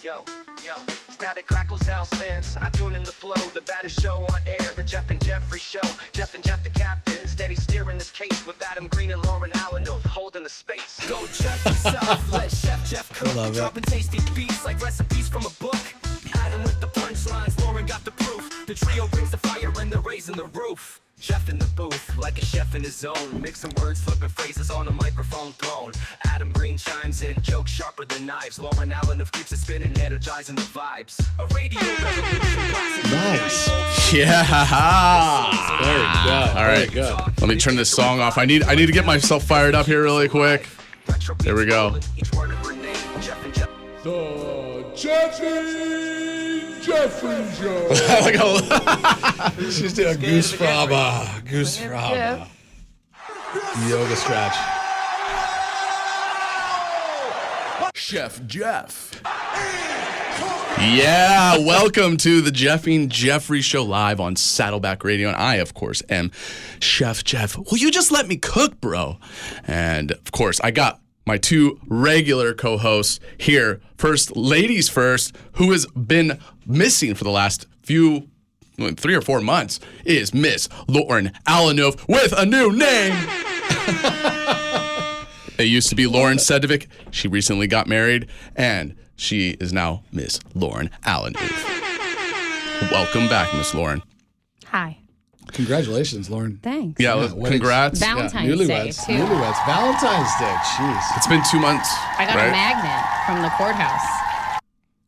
Yo, static crackles out spins. I tune in the flow, the baddest show on air, the Jeff and Jeffrey show. Jeff and Jeff the captain, steady steering this case with Adam Green and Lauren Alanouf holding the space. Go Jeff yourself, let Jeff cook. Dropping tasty beats like recipes from a book. Adam with the punchlines, Lauren got the proof. The trio brings the fire and they're raising the roof. Jeff in the booth, like a chef in his zone. Mixing words, flipping phrases on a microphone throne. Adam Green chimes in, jokes sharper than knives. Lauren Alanouf keeps it spinning, energizing the vibes. A radio revolution. Nice. Yeah. Very good. All right. Good. Let me turn this song off. I need to get myself fired up here really quick. There we go. The Jeffrey Show. Like a- She's doing a goose fraba. Goose fraba. Yoga stretch. Chef Jeff. Yeah, welcome to the Jeffing Jeffrey Show live on Saddleback Radio. And I, of course, am Chef Jeff. Will you just let me cook, bro? And, of course, I got my two regular co-hosts here. First, ladies first, who has been missing for the last 3 or 4 months, is Miss Lauren Alanouf with a new name. It used to be Lauren Sedovic. She recently got married, and she is now Miss Lauren Alanouf. Welcome back, Miss Lauren. Hi. Congratulations, Lauren. Thanks. Yeah, congrats. Valentine's Day, Newlyweds. too. Newlyweds. Valentine's Day. Jeez. It's been 2 months. I got right? a magnet from the courthouse.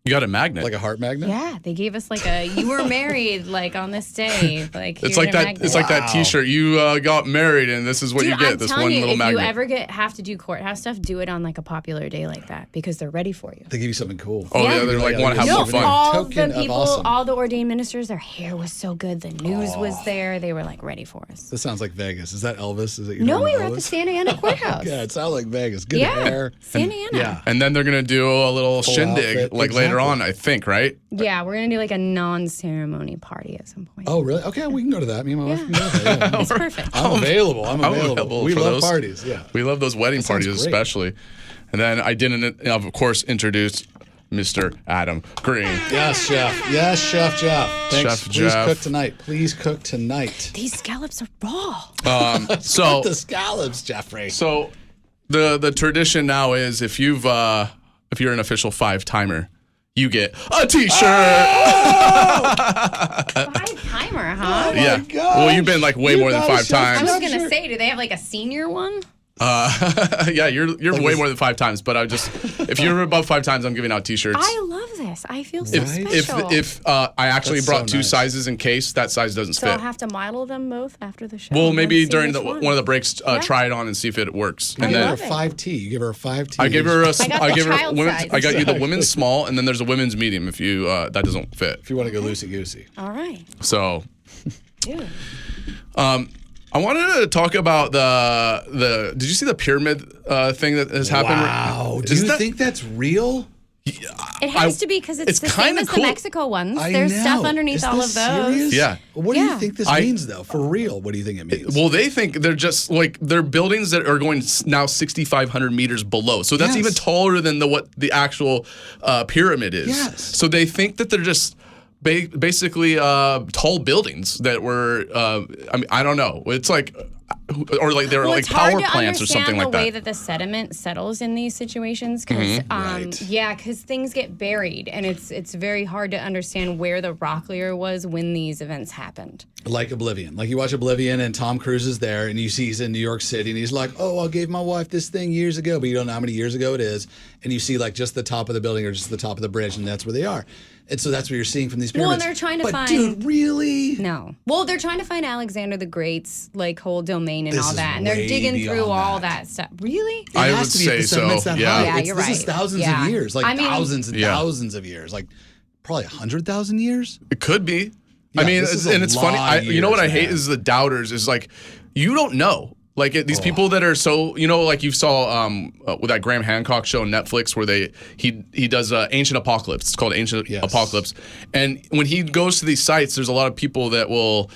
You got a magnet. Like a heart magnet? Yeah, they gave us like a, you were married like on this day. Like It's here's like a that. magnet. It's like that T-shirt. You got married, and this is what Dude, you get. I'm This telling one you, little if magnet. you ever have to do courthouse stuff, do it on like a popular day like that because they're ready for you. They give you something cool. Oh yeah, Yeah. they're like Yeah, want to have no, some fun. all Token the of people, awesome. all the ordained ministers, their hair was so good. The news was there. They were like ready for us. This sounds like Vegas. Is that Elvis? Is it your No, name, we were at the Elvis? Santa Ana courthouse. Yeah, it sounds like Vegas. Good Yeah, hair. Santa Ana. Yeah. And then they're gonna do a little Full shindig outfit. like later Exactly. on, I think, right? Yeah, we're gonna do like a non-ceremony party at some point. Oh, really? Okay, we can go to that. Me and my wife can go to that. Yeah. It's perfect. I'm available. I'm available. available We for love those. parties. Yeah. We love those wedding That sounds parties, great. especially. And then I didn't, of course, introduce Mr. Adam Green. Yes, Chef. Yes, Chef Jeff. Thanks. Chef Please Jeff. cook tonight. Please cook tonight. These scallops are raw. So, The scallops, Jeffrey. so the tradition now is if you're an official 5-timer, you get a T-shirt. 5-timer, huh? Yeah. gosh. Well, you've been like way You more than got a 5 Chef I times. was gonna say, do they have like a senior one? Yeah, you're way this- more than 5 times. But if you're above 5 times, I'm giving out T-shirts. I love this. I feel so if special. I actually That's brought so 2 nice. sizes in case that size doesn't so fit. I'll have to model them both after the show. Well, and maybe see during which one of the breaks, Yeah. try it on and see if it works. I And You then give her love it. 5T. You give her a 5T. I gave her a. I got I the gave her child women's. size. I got you the Exactly. women's small, and then there's a women's medium if you that doesn't fit. If you want to go loosey-goosey. All right. So, Dude. I wanted to talk about the. Did you see the pyramid thing that has happened? Wow. Do Isn't you that- think that's real? It has to be because it's the same kinda as cool. the Mexico ones. I There's know. stuff underneath Is all this of those. serious? Yeah. What do you Yeah. think this means, though? For real, what do you think it means? Well, they think they're just like they're buildings that are going now 6,500 meters below. So that's Yes. even taller than what the actual pyramid is. Yes. So they think that they're just basically tall buildings that were. I mean, I don't know. It's like. Or like they're Well, like it's hard power to plants or something understand like the way that. that the sediment settles in these situations because, Right. yeah, because things get buried and it's very hard to understand where the rock layer was when these events happened. Like Oblivion. Like you watch Oblivion and Tom Cruise is there and you see he's in New York City and he's like, oh, I gave my wife this thing years ago, but you don't know how many years ago it is. And you see like just the top of the building or just the top of the bridge and that's where they are. And so that's what you're seeing from these Well, and pyramids. they're trying to but find- dude, really? No. Well, they're trying to find Alexander the Great's like whole domain and This all is that. And they're way digging through beyond all that. that stuff. Really? It I has would to be if say the sediment's so, that yeah. high. Yeah, It's- you're This is right. thousands Yeah. of years. Like I mean- thousands and Yeah. thousands of years. Like probably 100,000 years? It could be. Yeah, I mean, this is and a it's funny. lot of You know what I years, hate man. is the doubters. Is like you don't know. Like these people that are so like you saw with that Graham Hancock show on Netflix where he does Ancient Apocalypse. It's called Ancient Yes. Apocalypse, and when he goes to these sites, there's a lot of people that will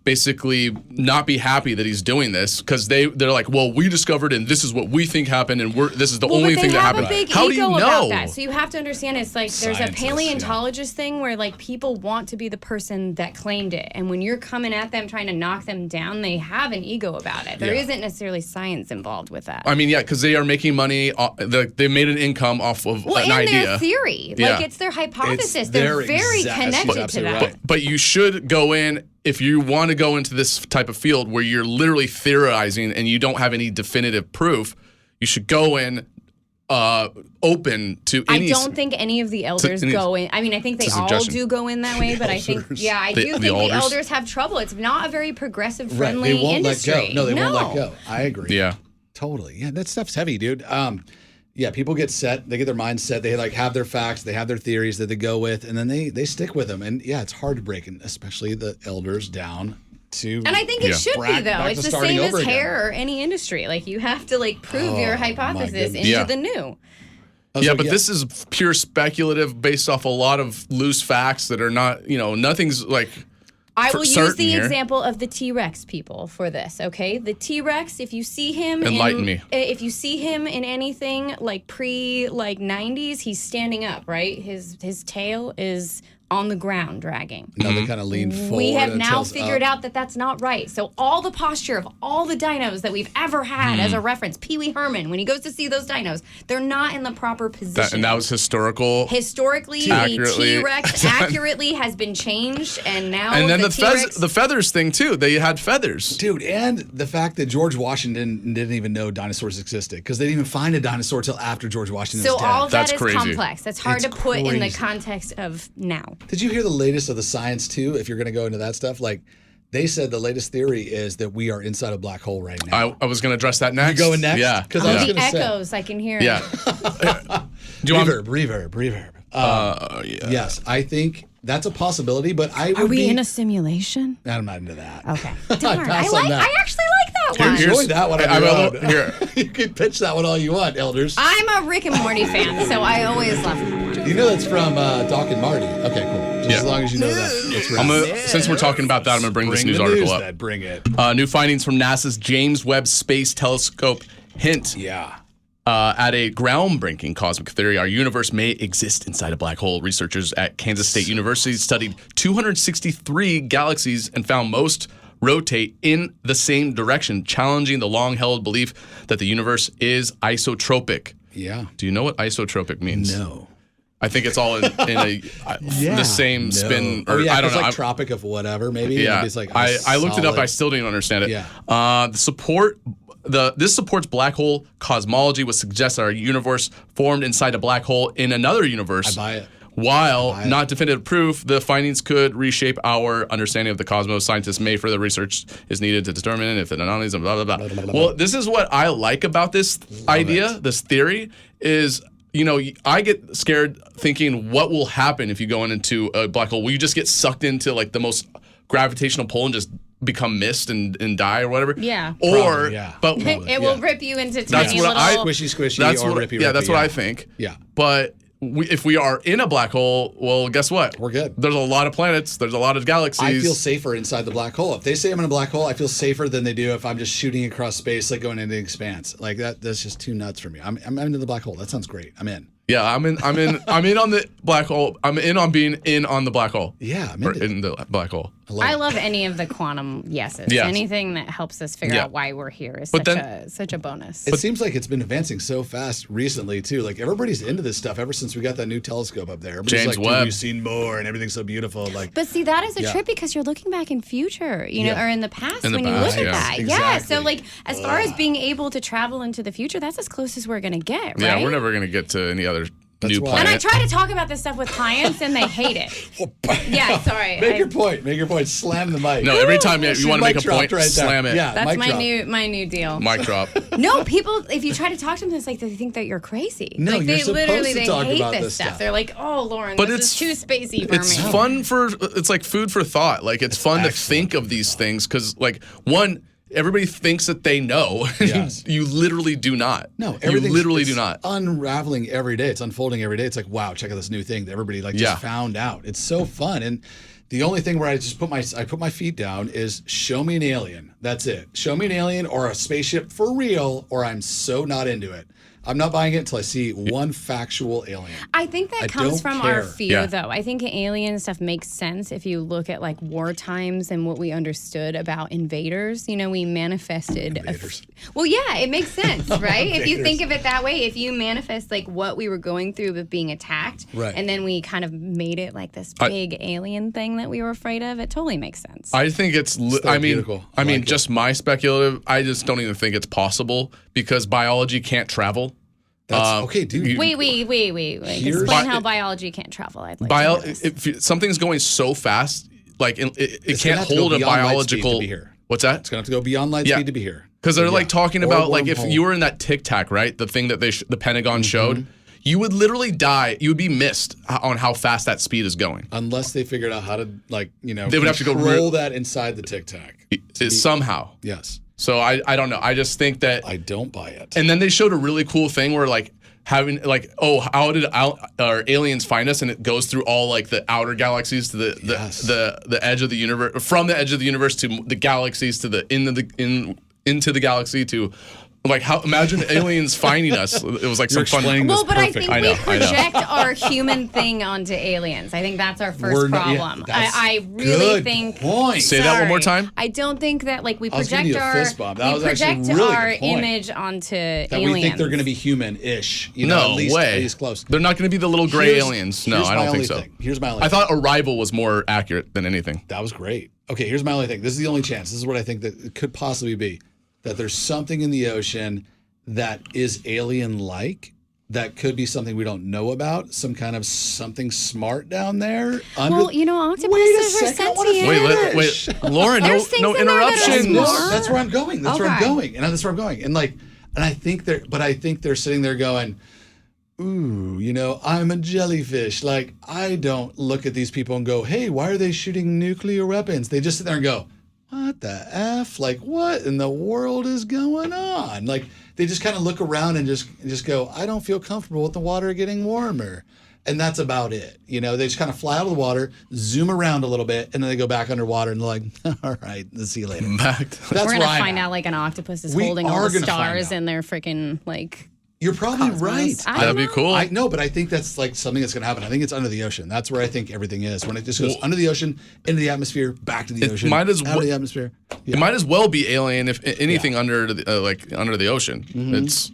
basically not be happy that he's doing this because they're like, well, we discovered and this is what we think happened and this is the only thing that happened. But they have a big How do ego you know? about that. So you have to understand it's like there's a Scientists, paleontologist thing where like people want to be the person that claimed it. And when you're coming at them trying to knock them down, they have an ego about it. There isn't necessarily science involved with that. I mean, yeah, because they are making money. They made an income off of an and idea. their theory. Yeah. Like it's their hypothesis. It's They're their very exact- connected she's to that. absolutely right. But you should go in if you want to go into this type of field where you're literally theorizing and you don't have any definitive proof. You should go in open to any. I don't think any of the elders go in. I mean, I think they all do go in that way, but I think, I do think the elders have trouble. It's not a very progressive, friendly They won't industry. let go. No, they won't let go. I agree. Yeah. Totally. Yeah, that stuff's heavy, dude. Yeah, people get set. They get their minds set. They like have their facts. They have their theories that they go with, and then they stick with them. And yeah, it's hard to break, and especially the elders down to. And I think it should be though. back It's to the starting same as over again. hair or any industry. Like you have to like prove your hypothesis goodness. into the new. Yeah, but this is pure speculative based off a lot of loose facts that are not, nothing's like. I will use certain the here. example of the T-Rex people for this, okay? The T-Rex, if you see him Enlighten me. If you see him in anything like pre 90s, he's standing up, right? His tail is on the ground dragging. No, they kind of lean forward. We have and now tails figured up. out that that's not right. So all the posture of all the dinos that we've ever had as a reference, Pee Wee Herman, when he goes to see those dinos, they're not in the proper position. And that was historical. Historically, Accurately. the T-Rex accurately has been changed, and now And then the T-Rex... feathers thing too. They had feathers. Dude, and the fact that George Washington didn't even know dinosaurs existed because they didn't even find a dinosaur till after George Washington So was dead. all of that That's is crazy. complex. That's hard It's to put in the crazy. context of now. Did you hear the latest of the science too? If you're going to go into that stuff, like they said, the latest theory is that we are inside a black hole right now. I was going to address that next. You going next? Yeah. 'Cause I was The gonna say- echoes, I can hear. Yeah. Do you want? Reverb. Yeah. Yes, I think that's a possibility, but I would Are we be, in a simulation? I'm not into that. Okay. I Darn. pass on that. I actually like that one. Here's- Enjoy that one on I'm your a own. little- here. You can pitch that one all you want, elders. I'm a Rick and Morty fan, so I always love that. You know that's from Doc and Marty. Okay, cool. Just as long as you know that. It's right. Since we're talking about that, I'm going to bring this news article up. Then. Bring it. New findings from NASA's James Webb Space Telescope hint Yeah. at a groundbreaking cosmic theory. Our universe may exist inside a black hole. Researchers at Kansas State University studied 263 galaxies and found most rotate in the same direction, challenging the long-held belief that the universe is isotropic. Yeah. Do you know what isotropic means? No. I think it's all in the same spin. Or Oh, yeah, I don't it's know. like tropic of whatever, maybe. Yeah, Maybe it's like I looked it up. solid- I still didn't understand it. Yeah. This supports black hole cosmology, which suggests that our universe formed inside a black hole in another universe. I buy it. While not definitive proof, the findings could reshape our understanding of the cosmos. Scientists may further research is needed to determine if the anomalies and blah, blah, blah. Well, this is what I like about this idea, this theory, is, I get scared thinking what will happen if you go into a black hole. Will you just get sucked into like the most gravitational pull and just become mist and die or whatever? Yeah. Or, Probably, yeah. but It will rip you into That's tiny what little... I- Squishy, that's or what, rippy, yeah, that's rippy, what I think. Yeah. But if we are in a black hole, well, guess what? We're good. There's a lot of planets. There's a lot of galaxies. I feel safer inside the black hole. If they say I'm in a black hole, I feel safer than they do if I'm just shooting across space, like going into the expanse. Like that's just too nuts for me. I'm into the black hole. That sounds great. I'm in. Yeah, I'm in on the black hole. I'm in on being in on the black hole. Yeah, I'm Or into it. in the black hole. I love any of the quantum yeses. Yes. Anything that helps us figure Yeah. out why we're here is But such a bonus. It seems like it's been advancing so fast recently too. Like everybody's into this stuff ever since we got that new telescope up there. Everybody's James like, Webb. Dude, we've seen more and everything's so beautiful. Like, But see, that is a Yeah. trip because you're looking back in future, Yeah. or in the past In the when you past, look yeah. at that. Yeah. Exactly. So, like, as far as being able to travel into the future, that's as close as we're going to get, right? Yeah, we're never gonna get to any other new why- And I planet. try to talk about this stuff with clients, and they hate it. Yeah, sorry. make your point. Make your point. Slam the mic. No, every time you See, want to mic make a dropped point, right there. slam it. Yeah, That's mic my drop. new deal. Mic drop. No, people, if you try to talk to them, it's like they think that you're crazy. No, like you're they supposed literally to they talk hate about this this stuff. stuff. They're like, "Oh, Lauren, But this is too spacey for It's me." fun it's like food for thought. Like it's fun to excellent. think of these things because like one, everybody thinks that they know. Yes. You literally do not. No, you everything's literally it's do not. unraveling every day. It's unfolding every day. It's like, wow, check out this new thing that everybody like Yeah. just found out. It's so fun. And The only thing where I just put my feet down is show me an alien. That's it. Show me an alien or a spaceship for real, or I'm so not into it. I'm not buying it until I see one factual alien. I think that comes from care. our fear, Yeah. though. I think alien stuff makes sense if you look at like war times and what we understood about invaders. You know, we manifested. Invaders. Well, yeah, it makes sense, right? If you Invaders. think of it that way, if you manifest like what we were going through with being attacked, Right. and then we kind of made it like this big alien thing that we were afraid of, it totally makes sense. I think it's. I mean, theoretical. I like it. just my speculative. I just don't even think it's possible because biology can't travel. That's okay, dude. Wait. Here's- Explain how biology can't travel. I'd like to know this. If something's going so fast, like it It's can't gonna have to go hold a beyond light speed biological. to be here. What's that? It's gonna have to go beyond light Yeah. speed to be here. Because they're Yeah. like talking Or about like if wormhole. you were in that Tic Tac, right? The thing that the Pentagon Mm-hmm. showed, you would literally die. You would be missed on how fast that speed is going. Unless they figured out how to They would have to go control that inside the Tic Tac. Somehow. Yes. So I don't know. I just think that. I don't buy it. And then they showed a really cool thing where like having like, oh, how did our aliens find us? And it goes through all like the outer galaxies to the edge of the universe, from the edge of the universe to the galaxies to the into the galaxy to. Like how? Imagine aliens finding us. It was like You're some fun. explaining this Well, but I perfect. think I know, we I know. project our human thing onto aliens. I think that's our first We're not- yeah, problem. that's I really good think. point. Say that one more Sorry. time. I don't think that like we I was giving project you a our fist bump. That we was actually a project really our good point. image onto that aliens. we think they're going to be human-ish. You know, No at least, way. At least close. They're not going to be the little gray Here's- aliens. No, here's I my don't only think so. thing. Here's my only I thing. thought Arrival was more accurate than anything. That was great. Okay, here's my only thing. This is the only chance. This is what I think that it could possibly be. That there's something in the ocean that is alien-like. That could be something we don't know about. Some kind of something smart down there. Well, you know, octopuses Wait a are second, I wanna sentient. Wait, Lauren, no, There's things no in there that are interruptions. smart. That's where I'm going. That's where I'm Okay. going. And that's where I'm going. And I think they're sitting there going, ooh, you know, I'm a jellyfish. Like, I don't look at these people and go, hey, why are they shooting nuclear weapons? They just sit there and go, what the F? Like, what in the world is going on? Like, they just kind of look around and just go, I don't feel comfortable with the water getting warmer. And that's about it. You know, they just kind of fly out of the water, zoom around a little bit, and then they go back underwater and they're like, all right, let's see you later. Back. That's We're where gonna I'm find at. out like an octopus is We holding all are the gonna find stars out. in their freaking like. You're probably Cosmos. right. I That'd be know. cool. I know, but I think that's like something that's going to happen. I think it's under the ocean. That's where I think everything is. When it just goes under the ocean, into the atmosphere, back to the It ocean, might as out well- of the atmosphere. Yeah. It might as well be alien if anything under the under the ocean. Mm-hmm. It's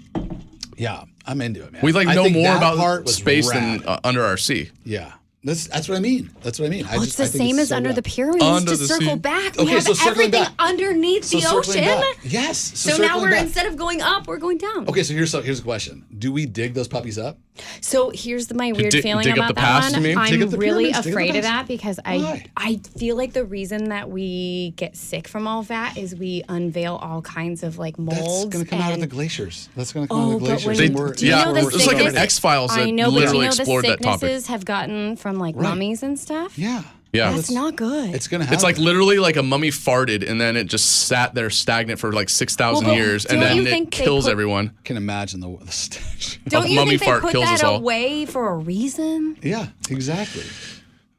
Yeah, I'm into it, man. we like I know think more that about part was space rad. than under our sea. Yeah, that's what I mean. That's what I mean. Well, it's the same as under the pyramids. Under to the circle sea. back, Okay, we have so circling everything back. underneath the ocean. Yes. So now circling we're back. instead of going up, we're going down. Okay, so here's the question: do we dig those puppies up? So here's my weird feeling dig up about the that past, one. you mean? Dig I'm up the really pyramids, dig up the afraid of past. that because Why? I feel like the reason that we get sick from all that is we unveil all kinds of like molds. That's going to come out of and- the glaciers. That's going to come out Oh, of the but glaciers. when and we're- do you yeah, know the it's like an sickness- X-Files that I know, but do you literally know the explored that topic. sicknesses have gotten from like Right. mummies and stuff? Yeah. Yeah. That's not good. It's going to happen. It's like literally like a mummy farted and then it just sat there stagnant for like 6,000 Well, but years and don't then you it think they kills put- everyone. can imagine the stench. Don't you mummy think they fart put kills that us all. away for a reason? Yeah, exactly.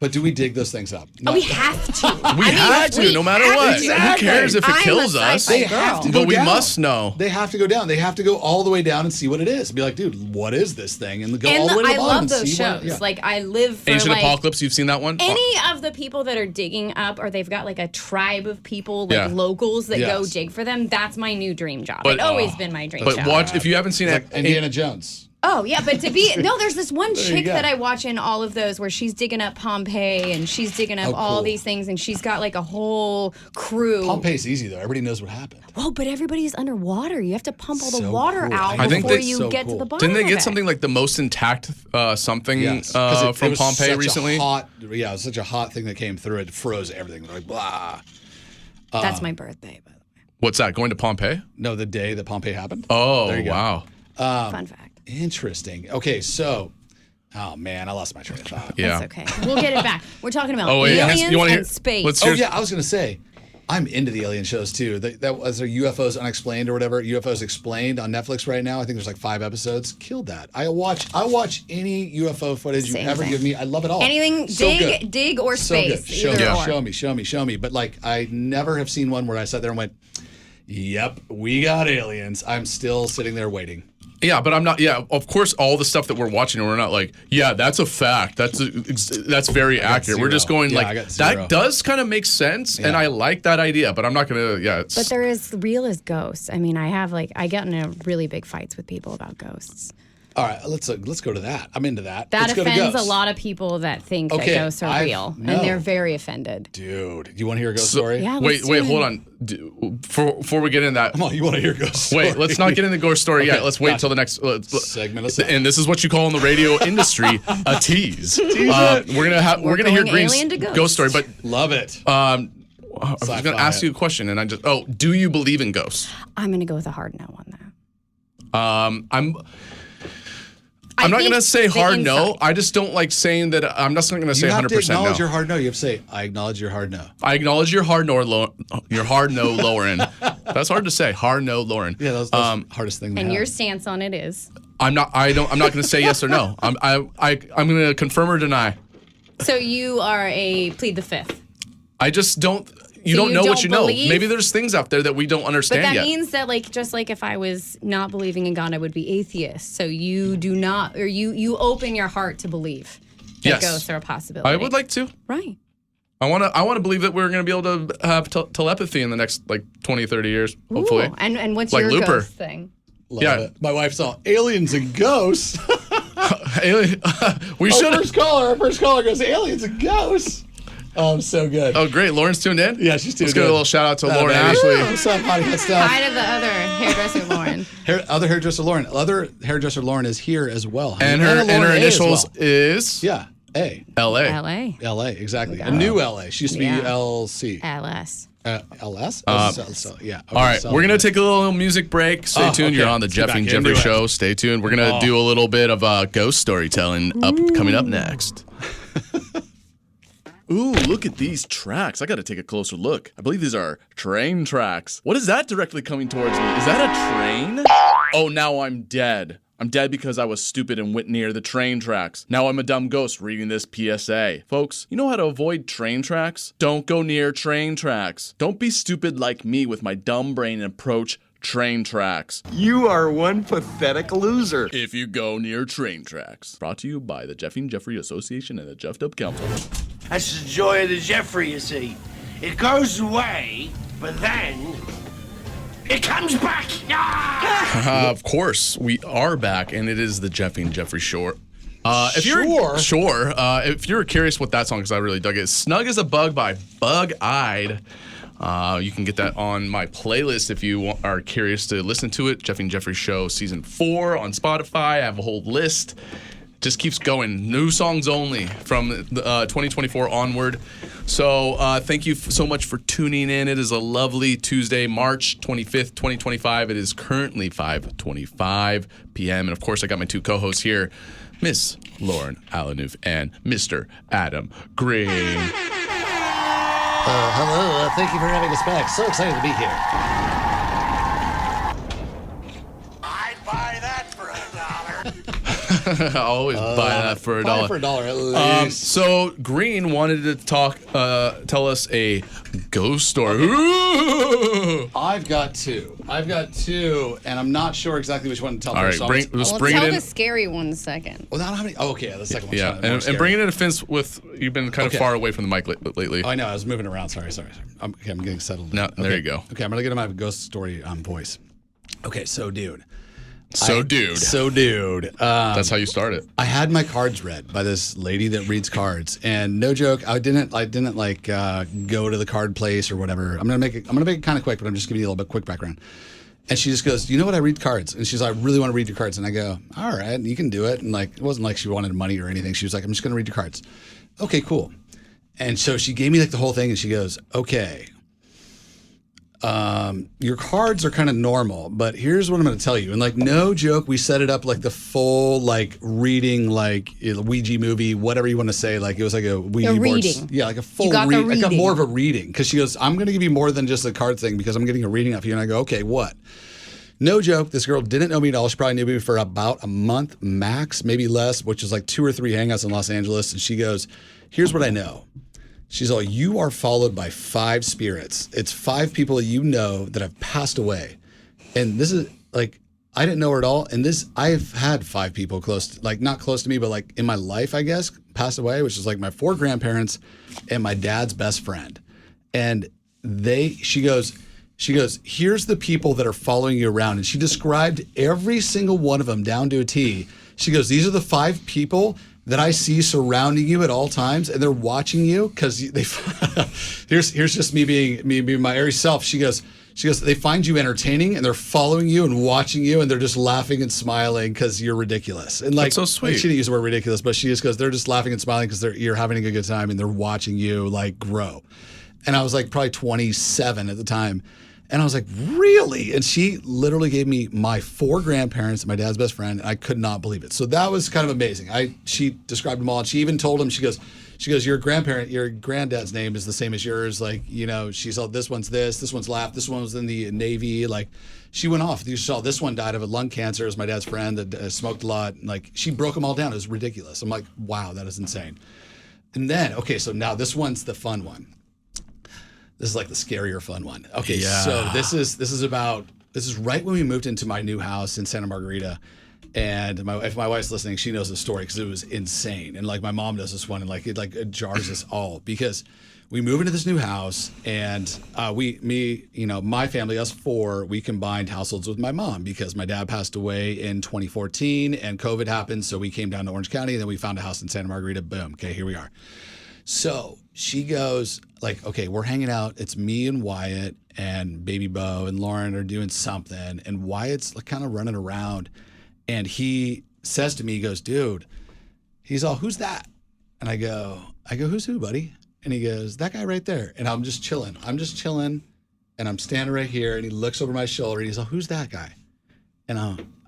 But do we dig those things up? Oh, we have to. We have to, no matter what. Exactly. Who cares if it I'm a kills us? sci-fi They have to girl. go But we down. must know. They have to go down. They have to go all the way down and see what it is. Be like, dude, what is this thing? And go all the way to the I bottom love and those see shows. what. Yeah. Like I live for Ancient like Apocalypse, you've seen that one? any of the people that are digging up, or they've got like a tribe of people, like Yeah. locals that go Yes. dig for them. That's my new dream job. But- It's always been my dream But job. watch, if you haven't seen It's it, like Indiana Jones. Oh yeah, but to be no, there's this one you chick go. that I watch in all of those where she's digging up Pompeii and she's digging up Oh, all cool. these things and she's got like a whole crew. Pompeii's easy though. Everybody knows what happened. Whoa, but everybody's underwater. You have to pump all the So water cool. out I think before they- you so get to cool. the bottom. didn't they of get it. something like the most intact something Yes, 'cause it from was Pompeii such recently? it was such a hot thing that came through. It froze everything. Like blah. That's my birthday, by the way. What's that, going to Pompeii? No, the day that Pompeii happened. Oh, There you go. wow. Fun fact. Interesting. Okay, so, oh man, I lost my train of thought. Yeah. That's okay. We'll get it back. We're talking about Oh, wait. aliens You wanna hear- and space. let's Oh here's- yeah, I was gonna say, I'm into the alien shows too. That was a UFOs Unexplained or whatever. UFOs Explained on Netflix right now. I think there's like 5 episodes. Killed that. I watch any UFO footage you ever give me. I love it all. Anything dig or space. So good. Either or. Show me. But like, I never have seen one where I sat there and went, "Yep, we got aliens." I'm still sitting there waiting. Yeah, but I'm not. Yeah, of course, all the stuff that we're watching, we're not like, yeah, that's a fact. That's very accurate. We're just going that does kind of make sense, and I like that idea. But I'm not gonna. Yeah, but they're as real as ghosts. I mean, I get into really big fights with people about ghosts. All right, let's go to that. I'm into that. That let's offends a lot of people that think that ghosts are real, and they're very offended. Dude, do you want to hear a ghost story? Yeah, wait, hold on. Before we get into that, come on, you want to hear a ghost story? Wait, let's not get into the ghost story yet. Let's wait till the next segment. And this is what you call in the radio industry a tease. We're gonna hear Green's ghost story, but love it. I was going to ask you a question, and do you believe in ghosts? I'm going to go with a hard no on that. I'm not going to say hard no. I just don't like saying that. I'm just not going to say 100% no. You have to acknowledge your hard no. You have to say, I acknowledge your hard no. I acknowledge your hard no, Lauren. That's hard to say. Hard no, Lauren. Yeah, that's the hardest thing. And your stance on it is? I'm not going to say yes or no. I'm going to confirm or deny. So you are a plead the fifth. I just don't. You don't know what you know. Maybe there's things out there that we don't understand yet. But that means that, like, just like if I was not believing in God, I would be atheist. So you do not, or you open your heart to believe that ghosts are a possibility. I would like to. Right. I want to believe that we're going to be able to have telepathy in the next, 20, 30 years, hopefully. Ooh, and what's like your Looper. ghost thing? Love it. My wife saw aliens and ghosts. We should. Our first caller goes, aliens and ghosts. Oh, so good. Oh, great. Lauren's tuned in? Yeah, she's tuned in. Let's give a little shout out to Lauren Ashley. What's up, honey? Hot stuff. Hi to the other hairdresser, Lauren. Other hairdresser Lauren is here as well. Honey. And her initials is? Yeah, A. L.A. L.A., exactly. A new L.A. She used to be L.C. LS. LS? Yeah. Okay, all right, we're going to take a little music break. Stay tuned. Okay. You're on the Jeff and Jeffrey Show. Stay tuned. We're going to do a little bit of ghost storytelling coming up next. Ooh, look at these tracks. I got to take a closer look. I believe these are train tracks. What is that directly coming towards me? Is that a train? Oh, now I'm dead. I'm dead because I was stupid and went near the train tracks. Now I'm a dumb ghost reading this PSA. Folks, you know how to avoid train tracks? Don't go near train tracks. Don't be stupid like me with my dumb brain and approach train tracks. You are one pathetic loser. If you go near train tracks. Brought to you by the Jeff and Jeffrey Association and the Jeffed Up Council. That's the joy of the Jeffrey, you see. It goes away, but then it comes back. Of course, we are back, and it is the Jeff and Jeffrey Show. If you're curious what that song is, I really dug it. Snug as a Bug by Bug-Eyed. You can get that on my playlist if you are curious to listen to it. Jeff and Jeffrey Show Season 4 on Spotify. I have a whole list. Just keeps going. New songs only from 2024 onward. So thank you so much for tuning in. It is a lovely Tuesday, March 25th, 2025. It is currently 5:25 p.m. And, of course, I got my two co-hosts here, Miss Lauren Alanouf and Mr. Adam Green. Hello. Thank you for having us back. So excited to be here. I'd buy that for $1. I always buy that for $1. Buy it for $1 at least. So Green wanted to tell us a ghost story. Ooh! I've got two, and I'm not sure exactly which one to tell. All right, bring it tell in. the scary one second. Well, not how many. Oh, okay, the second one. Yeah, and bring it in a fence with. You've been kind of far away from the mic lately. Oh, I know. I was moving around. Sorry. I'm getting settled. No, there you go. Okay, I'm gonna get in my ghost story voice. Okay, so dude. That's how you start it. I had my cards read by this lady that reads cards, and no joke, I didn't like go to the card place or whatever. I'm gonna make it kind of quick, but I'm just giving you a little bit quick background. And she just goes, "You know what? I read cards." And she's like, "I really want to read your cards." And I go, "All right, you can do it." And like, it wasn't like she wanted money or anything. She was like, "I'm just gonna read your cards." Okay, cool. And so she gave me like the whole thing, and she goes, "Okay, your cards are kind of normal, but here's what I'm going to tell you. And like, no joke, we set it up like the full like reading, like Ouija movie, whatever you want to say. Like it was like a Ouija board. reading. Yeah, like a full You got the I got reading. more of a reading because she goes, I'm going to give you more than just a card thing because I'm getting a reading off you. And I go, okay, what? No joke. This girl didn't know me at all. She probably knew me for about a month max, maybe less, which is like 2 or 3 hangouts in Los Angeles. And she goes, here's what I know. She's all, you are followed by 5 spirits. It's 5 people you know that have passed away. And this is like, I didn't know her at all. And this, I've had 5 people close, like not close to me, but like in my life, I guess, passed away, which is like my 4 grandparents and my dad's best friend. And she goes, here's the people that are following you around. And she described every single one of them down to a T. She goes, these are the 5 people that I see surrounding you at all times, and they're watching you because they. here's just me being my airy self. She goes, they find you entertaining, and they're following you and watching you, and they're just laughing and smiling because you're ridiculous. And like, That's so sweet. Like, she didn't use the word ridiculous, but she just goes, they're just laughing and smiling because you're having a good time, and they're watching you like grow. And I was like probably 27 at the time. And I was like, really? And she literally gave me my 4 grandparents and my dad's best friend. And I could not believe it. So that was kind of amazing. She described them all. And she even told him, she goes, your granddad's name is the same as yours. Like, you know, she saw this one's this one's laughed, this one was in the Navy. Like, she went off. You saw this one died of lung cancer. It was my dad's friend that smoked a lot. Like, she broke them all down. It was ridiculous. I'm like, wow, that is insane. And then, okay, so now this one's the fun one. This is like the scarier fun one. Okay, so this is right when we moved into my new house in Santa Margarita. And if my wife's listening, she knows the story because it was insane. And like my mom knows this one, and like it jars us all because we move into this new house, and my family, us 4, we combined households with my mom because my dad passed away in 2014 and COVID happened. So we came down to Orange County, and then we found a house in Santa Margarita. Boom. Okay, here we are. So she goes like, okay, we're hanging out. It's me and Wyatt and Baby Bo and Lauren are doing something. And Wyatt's like kind of running around. And he says to me, he goes, dude, he's all, who's that? And I go, who's who, buddy? And he goes, that guy right there. And I'm just chilling. And I'm standing right here. And he looks over my shoulder and he's all, who's that guy? And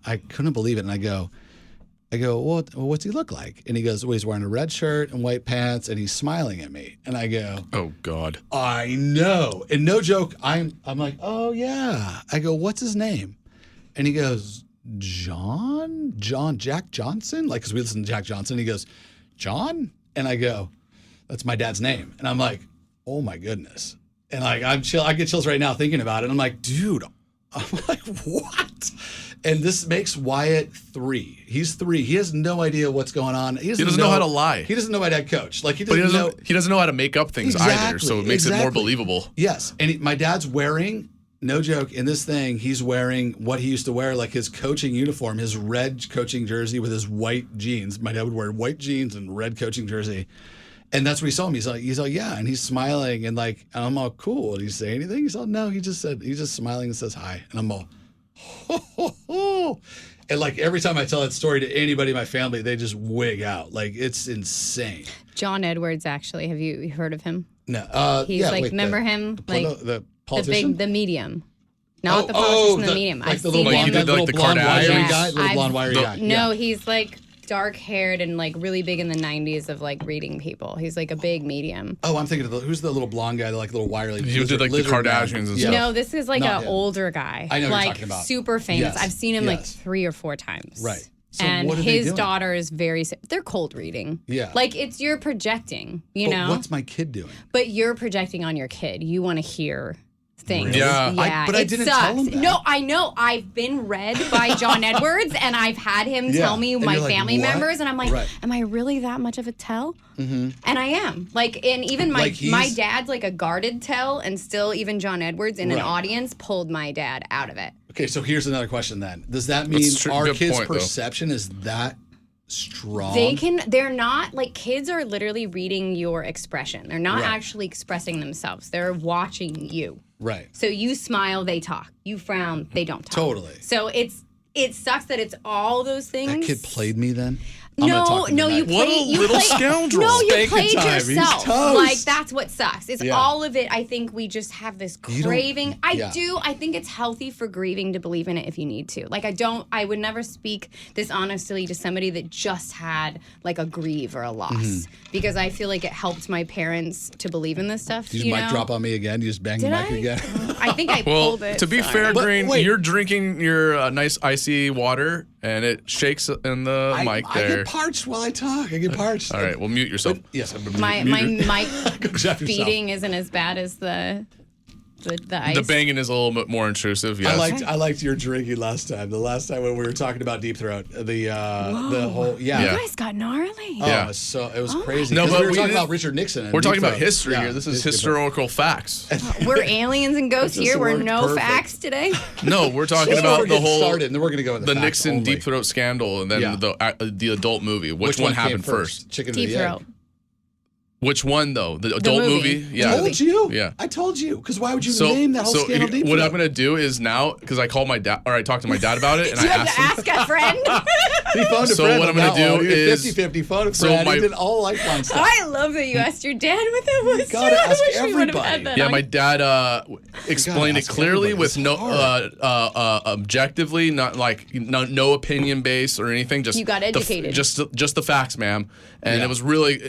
I couldn't believe it. And I go, well, what's he look like? And he goes, well, he's wearing a red shirt and white pants, and he's smiling at me. And I go, oh God, I know. And no joke, I'm like, oh yeah. I go, what's his name? And he goes, Jack Johnson? Like, because we listen to Jack Johnson. He goes, John? And I go, that's my dad's name. And I'm like, oh my goodness. And like, I get chills right now thinking about it. And I'm like, dude, I'm like, what? And this makes Wyatt 3. He's 3. He has no idea what's going on. He doesn't know how to lie. He doesn't know my dad coach. Like he But doesn't know. he doesn't know how to make up things either. So it makes it more believable. Yes. And my dad's wearing, no joke, in this thing, he's wearing what he used to wear, like his coaching uniform, his red coaching jersey with his white jeans. My dad would wear white jeans and red coaching jersey. And that's what he saw him. He's like, yeah. And he's smiling and like, and I'm all, cool. Did he say anything? He's all, no, he's just smiling and says hi. And I'm all, ho. And like every time I tell that story to anybody in my family, they just wig out. Like it's insane. John Edwards, actually, have you heard of him? No. He's remember him? The politician? the medium. Not the politician, the medium. Like I've the little, seen him. like the blonde wiry Kardashians? guy? Little blonde wiry guy. No, he's like dark haired and like really big in the 90s of like reading people. He's like a big medium. Oh, I'm thinking of who's the little blonde guy, like little wiry. He did like the Kardashians and stuff. No, this is like Not an him. older guy. I know what you're like talking about. super famous. Yes. I've seen him like Yes. 3 or 4 times. Right. So and what are they his doing? daughter is they're cold reading. Yeah. Like you're projecting, you But know? what's my kid doing? But you're projecting on your kid. You want to hear things. Really? Yeah. But I it didn't sucks. tell him that. No, I know. I've been read by John Edwards, and I've had him Yeah. tell me And my you're like, family what? members, and I'm like, Right. am I really that much of a tell? Mm-hmm. And I am. Like, and even Like my dad's like a guarded tell, and still even John Edwards in an Right. audience pulled my dad out of it. Okay, so here's another question then. Does that mean That's true. our Good kids' point, though. perception is that strong? They're not, like, kids are literally reading your expression. They're not Right. actually expressing themselves. They're watching you. Right. So you smile, they talk. You frown, they don't talk. Totally. So it sucks that it's all those things. That kid played me then? I'm gonna No, talk him no, you tonight. What a played. You little played, scoundrel. No, you Spanking played time. He's yourself. toast. Like that's what sucks. It's Yeah. all of it. I think we just have this You don't- craving. yeah. I think it's healthy for grieving to believe in it if you need to. Like I would never speak this honestly to somebody that just had like a grieve or a loss because I feel like it helped my parents to believe in this stuff. Did you you mic know? drop on me again? You just bang Did the mic I? again? I think I Well, pulled it. to be sorry. fair, But Green, wait. you're drinking your nice icy water, and it shakes in the mic I there. get parched while I talk. I get parched. All right, well, mute yourself. Yes, I'm my mute- mic Go Jeff yourself. beating isn't as bad as the ice. The banging is a little bit more intrusive. Yes. I liked your drinking last time. The last time when we were talking about Deep Throat, the whole Yeah. You guys got gnarly. Oh, Yeah. it was crazy. No, 'Cause but we were we talking didn't- about Richard Nixon. And We're talking Deep about Throat. history Yeah, here. This is history. historical facts. We're aliens and ghosts That just here. We're worked no perfect. facts today. No, we're talking Before about we the get whole started, and then we're going to go into the facts Nixon only. Deep Throat scandal, and then Yeah. the adult movie. Which one came happened first? Chicken or Deep the egg? throat. Which one though? The adult movie. movie? Yeah. I told you. Yeah. I told you. Because why would you name that whole scandal Deep what Throat? I'm gonna do is now, because I called my dad, or I talked to my dad about it, and You I have asked to him. ask a friend. He phoned a So friend what on I'm gonna that one. do He did is- 50-50 phone a so friend. my- He did all lifeline stuff. I love that you asked your dad what that was. gotta too. I ask wish we would have everybody. had that Yeah, on. my dad explained it ask clearly everybody. with It's no hard. objectively, not like no opinion base or anything. Just You got the f- educated. just the facts, ma'am. And Yeah. it was really,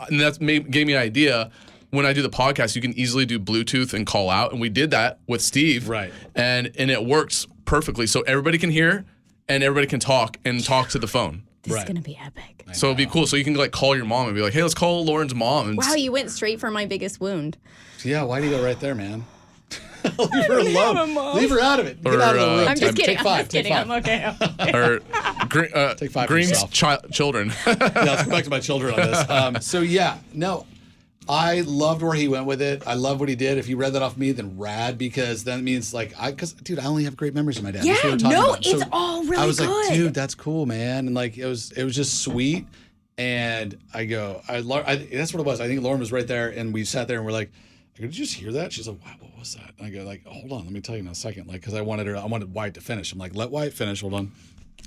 and that gave me an idea. When I do the podcast, you can easily do Bluetooth and call out, and we did that with Steve, Right. And it works perfectly, so everybody can hear and everybody can talk to the phone. This is Right. gonna be epic. So it'd be cool. So you can like call your mom and be like, "Hey, let's call Lauren's mom." And Wow, you went straight for my biggest wound. Yeah, why do you go right there, man? Leave her alone. Leave her out of it. Get Or, out of the room. I'm just kidding. Take five. I'm just kidding. Take I'm five. okay. or Take five for Green's yourself. children. Yeah, let's go back to my children on this. So yeah, no, I loved where he went with it. I love what he did. If he read that off me, then rad, because then it means like dude, I only have great memories of my dad. That's what Yeah, we're talking no, about. it's all really I was good. like, dude, that's cool, man, and like it was just sweet. And I go, that's what it was. I think Lauren was right there, and we sat there and we're like, I go, did you just hear that? She's like, wow, what was that? And I go, like, hold on, let me tell you in a second, like, because I wanted Wyatt to finish. I'm like, let Wyatt finish. Hold on.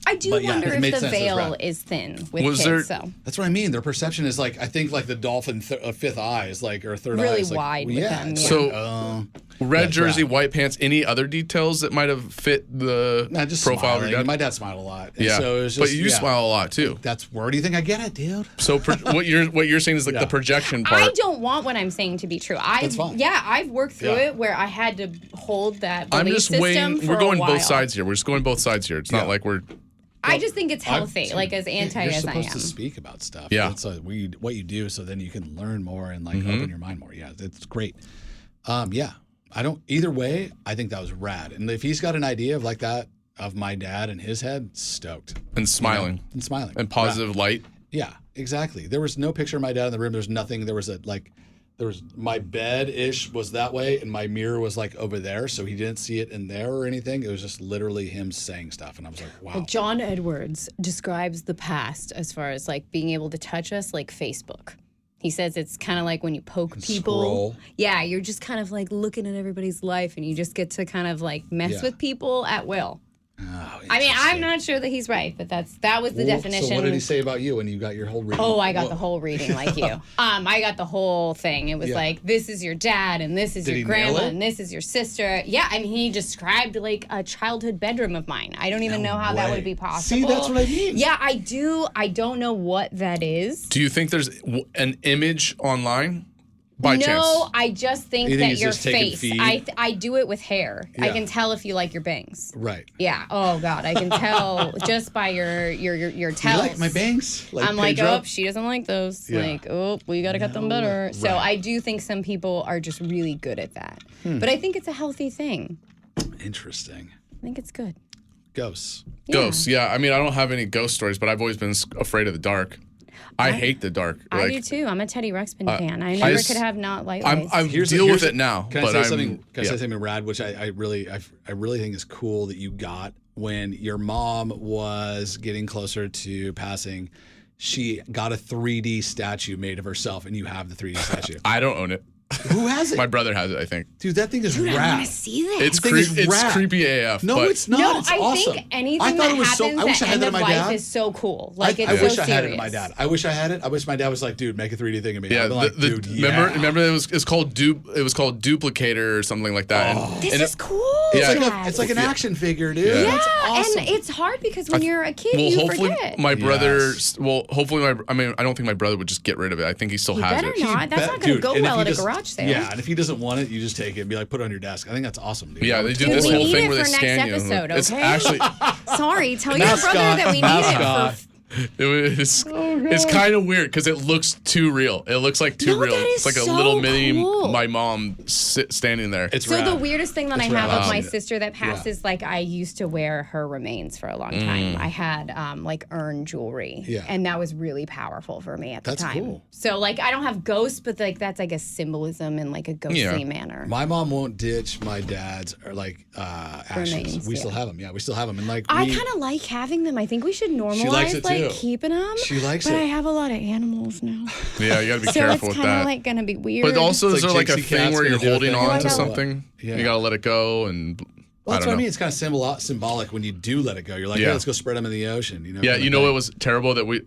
I do But yeah, wonder it made if the sense. It was veil rad. is thin with Was kids. there- So That's what I mean. Their perception is like, I think like the dolphin fifth eye is like, or third eye Really is like, wide with them, it's yeah. So, like, Red That's jersey, rad. white pants. Any other details that might have fit the Nah, just profile of smiling. your dad? My dad smiled a lot. And Yeah, so it was but just, you yeah. smile a lot too. That's where do you think I get it, dude? So what you're saying is like Yeah. the projection part. I don't want what I'm saying to be true. That's fine. I've worked through Yeah. it where I had to hold that I'm belief just system waiting. for We're going a while. both sides here. We're just going both sides here. It's not Yeah. like we're. I just think it's healthy, like as anti You're as I supposed am. to speak about stuff. Yeah. That's what you do, so then you can learn more and like Mm-hmm. open your mind more. Yeah, it's great. Yeah, I don't. Either way, I think that was rad. And if he's got an idea of like that of my dad in his head, stoked And smiling and smiling and positive light. Yeah, exactly. There was no picture of my dad in the room. There's nothing. There was my bed ish was that way, and my mirror was like over there, so he didn't see it in there or anything. It was just literally him saying stuff, and I was like, wow. Well, John Edwards describes the past as far as like being able to touch us like Facebook. He says it's kind of like when you poke people. scroll. Yeah, you're just kind of like looking at everybody's life and you just get to kind of like mess Yeah. with people at will. Oh, I mean, I'm interesting. not sure that he's right, but that was the Well, definition. So what did he say about you when you got your whole reading? Oh, I got Well, the whole reading like you. I got the whole thing. It was Yeah. like, this is your dad, and this is Did your he nail grandma, it? and this is your sister. Yeah, I mean, he described like a childhood bedroom of mine. I don't even know how that way. would be possible. See, that's what I mean. Yeah, I do. I don't know what that is. Do you think there's an image online by no, chance? I just think You think that he's your just taking face. feed? I do it with hair. I Yeah. can tell if you like your bangs. Right. Yeah. Oh God, I can tell just by your You tells. like my bangs? Like I'm like, Pedro? oh, she doesn't like those. Yeah. Like, oh, we got to cut them better. So Right. I do think some people are just really good at that. But I think it's a healthy thing. Interesting. I think it's good. Ghosts. Ghosts, yeah. I mean, I don't have any ghost stories, but I've always been afraid of the dark. I hate the dark. I do too. I'm a Teddy Ruxpin fan. I I never s- could have not light I'm, lights. I deal with it now, Can but I say I'm. something? Can I yeah. say something rad, which I really think is cool that you got when your mom was getting closer to passing. She got a 3D statue made of herself, and you have the 3D statue. I don't own it. Who has it? My brother has it, I think. Dude, that thing is Dude, I rad. want to see this. It's thing is it's rad. creepy AF. No, but it's not. No, It's I awesome. think anything I thought that it was happens I wish I at had end that of in my life dad. is so cool. Like, it's I so wish I serious. had it in my dad. I wish I had it. I wish my dad was like, dude, make a 3D thing of me. Yeah, I'd be like, dude, remember it's called Duplicator or something like that. And, This and is cool. Yeah. It's like an action figure, dude. Yeah. That's awesome. And it's hard because when you're a kid, well, you hopefully forget. my brother. Yes. Well, hopefully I don't think my brother would just get rid of it. I think he still You has better it. not. That's not going to Dude, go and if well he at a just- garage sale. Yeah, and if he doesn't want it, you just take it and be like, put it on your desk. I think that's awesome, dude. Yeah, they do Dude, this we whole need thing it where they for next scan you. episode, It's okay? actually Sorry, tell your brother that we need it for. it's kind of weird because it looks too real. It looks like too No, real. that It's is like a so little mini cool. my mom standing there. It's So rad. the weirdest thing that It's I have rad. of my Yeah. sister that passed is like I used to wear her remains for a long time. I had like urn jewelry, Yeah. and that was really powerful for me at the That's time. cool. So like I don't have ghosts, but like that's like a symbolism in like a ghostly manner. My mom won't ditch my dad's or like ashes. Remains, We still yeah. have them. Yeah, we still have them. And like I we- kind of like having them. I think we should normalize likes it like too. keeping them. She likes but it. I have a lot of animals now, Yeah, you gotta be so careful it's with kind that. of like gonna be weird. But also, It's is like there like a Jinxie thing Cat's where you're gonna do a holding thing. on I to know. something? Yeah. You gotta let it go, and Well, I that's don't what I know. mean. It's kind of symbolic when you do let it go. You're like, Yeah. hey, let's go spread them in the ocean. You know? Yeah, kind you of know thing. what was terrible that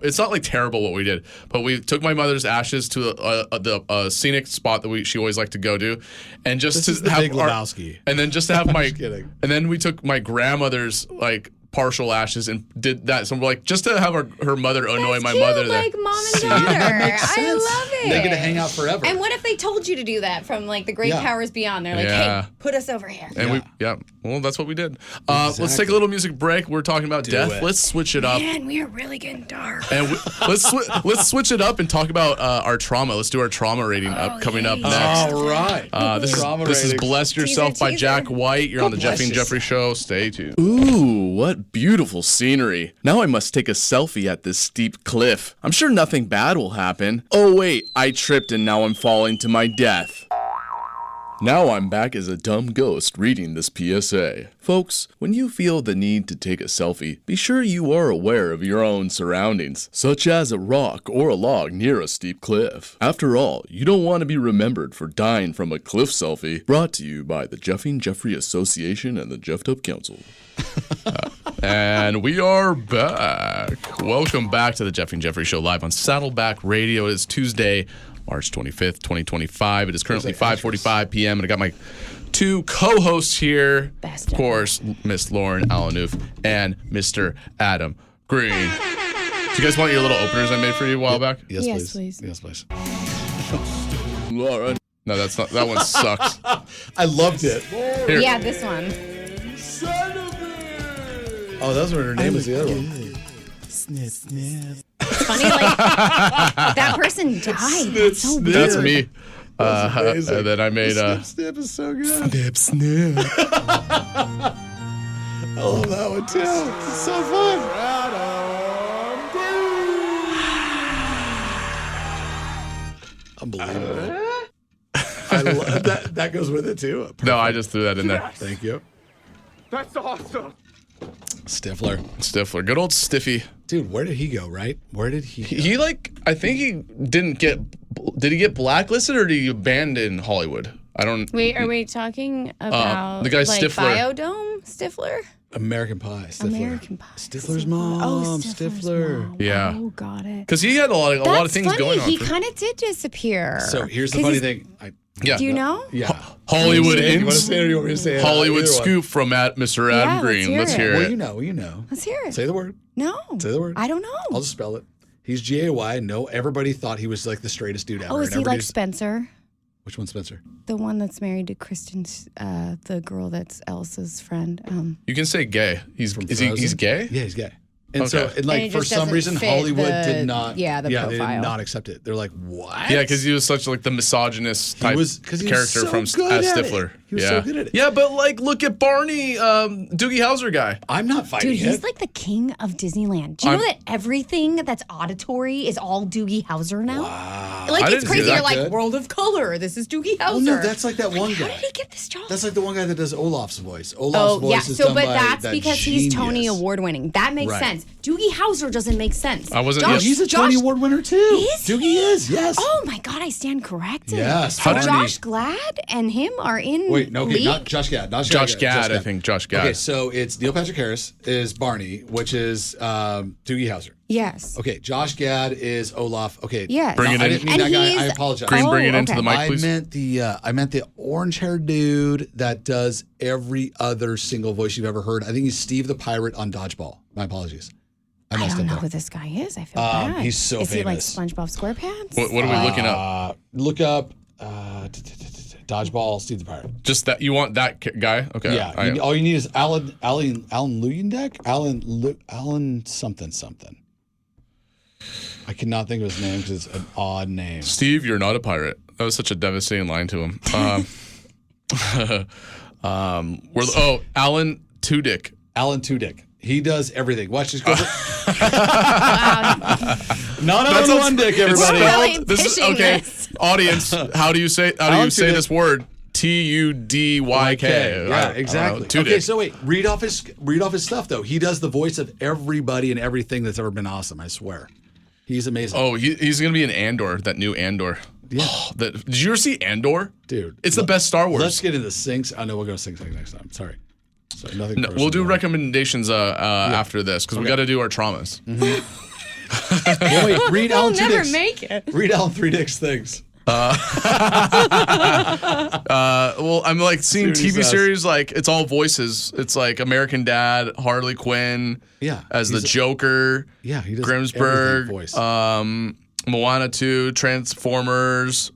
it's not like terrible what we did, but we took my mother's ashes to the scenic spot that she always liked to go to, and just This to is the have Big Lebowski. and then just to have my Just kidding. and then we took my grandmother's like partial ashes and did that. So we're like just to have her mother annoy That's my cute, mother there. like mom and See, daughter. that makes I sense. love it. They get to hang out forever. And what if they told you to do that from like the great Yeah. powers beyond? They're like, Yeah. hey, put us over here. And well, that's what we did. Let's take Exactly. a little music break. We're talking about death. it. Let's switch it up. Man, we are really getting dark. And let's switch it up and talk about our trauma. Let's do our trauma rating coming up next. All right. This Trauma is rating. Bless Yourself by teaser. Jack White. You're on the bless Jeffy and yourself. Jeffrey Show. Stay tuned. Ooh, what beautiful scenery. Now I must take a selfie at this steep cliff. I'm sure nothing bad will happen. Oh wait, I tripped and now I'm falling to my death. Now I'm back as a dumb ghost reading this PSA. Folks, when you feel the need to take a selfie, be sure you are aware of your own surroundings, such as a rock or a log near a steep cliff. After all, you don't want to be remembered for dying from a cliff selfie. Brought to you by the Jeffy and Jeffrey Association and the Jeffed Up Council. And we are back. Welcome back to the Jeffy and Jeffrey Show live on Saddleback Radio. It is Tuesday, March 25th, 2025. It is currently 5:45 p.m. and I got my two co-hosts here. Best of ever. course, Miss Lauren Alanouf and Mr. Adam Green. Do you guys want your little openers I made for you a while back? Yes, Yes, please. please. Yes, please. Lauren. No, that's not. That one sucks. I loved it. Here. Yeah, this one. Oh, that's what her name was. The other one. It's funny, like that person died. That's so weird. That's me. amazing. And then I made Snip, snip is so good. Snip, snip. I love that one too. It's so fun. Unbelievable. I love that. That goes with it too. No, I just threw that in there. Thank you, That's awesome. Stifler. Stifler. Good old Stiffy. Dude, where did he go? Right? Where did he? Go? He like, I think he didn't get, did he get blacklisted or did he get banned in Hollywood? I don't. Wait, are we talking about the guy like Stifler. Biodome Stifler? American Pie. Stifler. American Pie. Stifler's mom. Oh, Stifler's Stifler. mom. Yeah. Oh, got it. Because he had a lot of things funny. going on. He for- kind of did disappear. So here's the 'Cause funny he's- thing. yeah. Do you know? Yeah. Hollywood You want to Ins. say it or you want me to say it? Hollywood Either one. scoop from Mr. Adam Yeah, Green. Let's hear Well, it. you know. Let's hear it. Say the word. No. Say the word. I don't know. I'll just spell it. He's G-A-Y. No, everybody thought he was like the straightest dude ever. Oh, is and he everybody like just- Spencer? Which one, Spencer? The one that's married to Kristen, the girl that's Elsa's friend. You can say gay. He's From is he? He's Frozen? gay. Yeah, he's gay. And so, Okay. and like And it for just some doesn't reason, fit Hollywood the- did not. yeah, the they did profile. not accept it. They're like, what? Yeah, because he was such like the misogynist type because he was character so from good as at it. Stifler. He was yeah. so good at it. Yeah, but like, look at Barney, Doogie Howser guy. I'm not fighting Dude, he's it. like the king of Disneyland. Do you know that everything that's auditory is all Doogie Howser now? Wow. Like, I it's didn't crazy. see that You're like, good. World of Color. This is Doogie Howser. Well, no, that's like that one How guy. did he get this job? That's like the one guy that does Olaf's voice. Olaf's voice is so done but by that's that because he's Tony genius. Award winning. That makes Right. sense. sense. Doogie Howser doesn't make sense. I wasn't- Oh, Yes. he's a Tony Award winner too. Is Doogie he? is, yes. Oh my God, I stand corrected. Yes, So Barney. Josh Glad and him are in. Wait, no, okay, League? not Josh Gad. Josh Gad, I think. Josh Gad. Okay, so it's Neil Patrick Harris is Barney, which is Doogie Howser. Yes. Okay, Josh Gad is Olaf. Okay, Yes. Bring it I in. didn't mean And that guy. he's- I apologize. Green, bring it Oh, into the okay. mic, please. I meant the orange-haired dude that does every other single voice you've ever heard. I think he's Steve the Pirate on Dodgeball. My apologies. I messed don't up know there. who this guy is. I feel bad. he's so Is he like famous. SpongeBob SquarePants? What are we looking up? Look up Dodgeball, Steve the Pirate. Just that you want that guy? Okay. Yeah, all you need is Alan Luyendek? Alan something. I cannot think of his name because it's an odd name. Steve, you're not a pirate. That was such a devastating line to him. Alan Tudyk. Alan Tudyk. He does everything. Watch this. Go. Wow. Not That's on one dick, everybody. Really This is pitching okay. this. Audience, how do you say Alan Tudyk. this word? Tudyk. Yeah, exactly. Tudyk. Okay, so wait. Read off his stuff though. He does the voice of everybody and everything that's ever been awesome. I swear, he's amazing. Oh, he's gonna be in Andor, that new Andor. Yeah. Did you ever see Andor? Dude, It's the best Star Wars. Let's get into Sinks. I know we'll go Sing next time. Sorry. Nothing. No, we'll do recommendations after this because we got to do our traumas. Well, wait, read We'll Alan never Tudyk's. make it. Read Alan Three Dicks things. Well, I'm like seeing See what he TV says. series like it's all voices. It's like American Dad, Harley Quinn, Yeah, as the he's- Joker, Yeah, he does Grimsburg, everything voice. Moana 2, Transformers.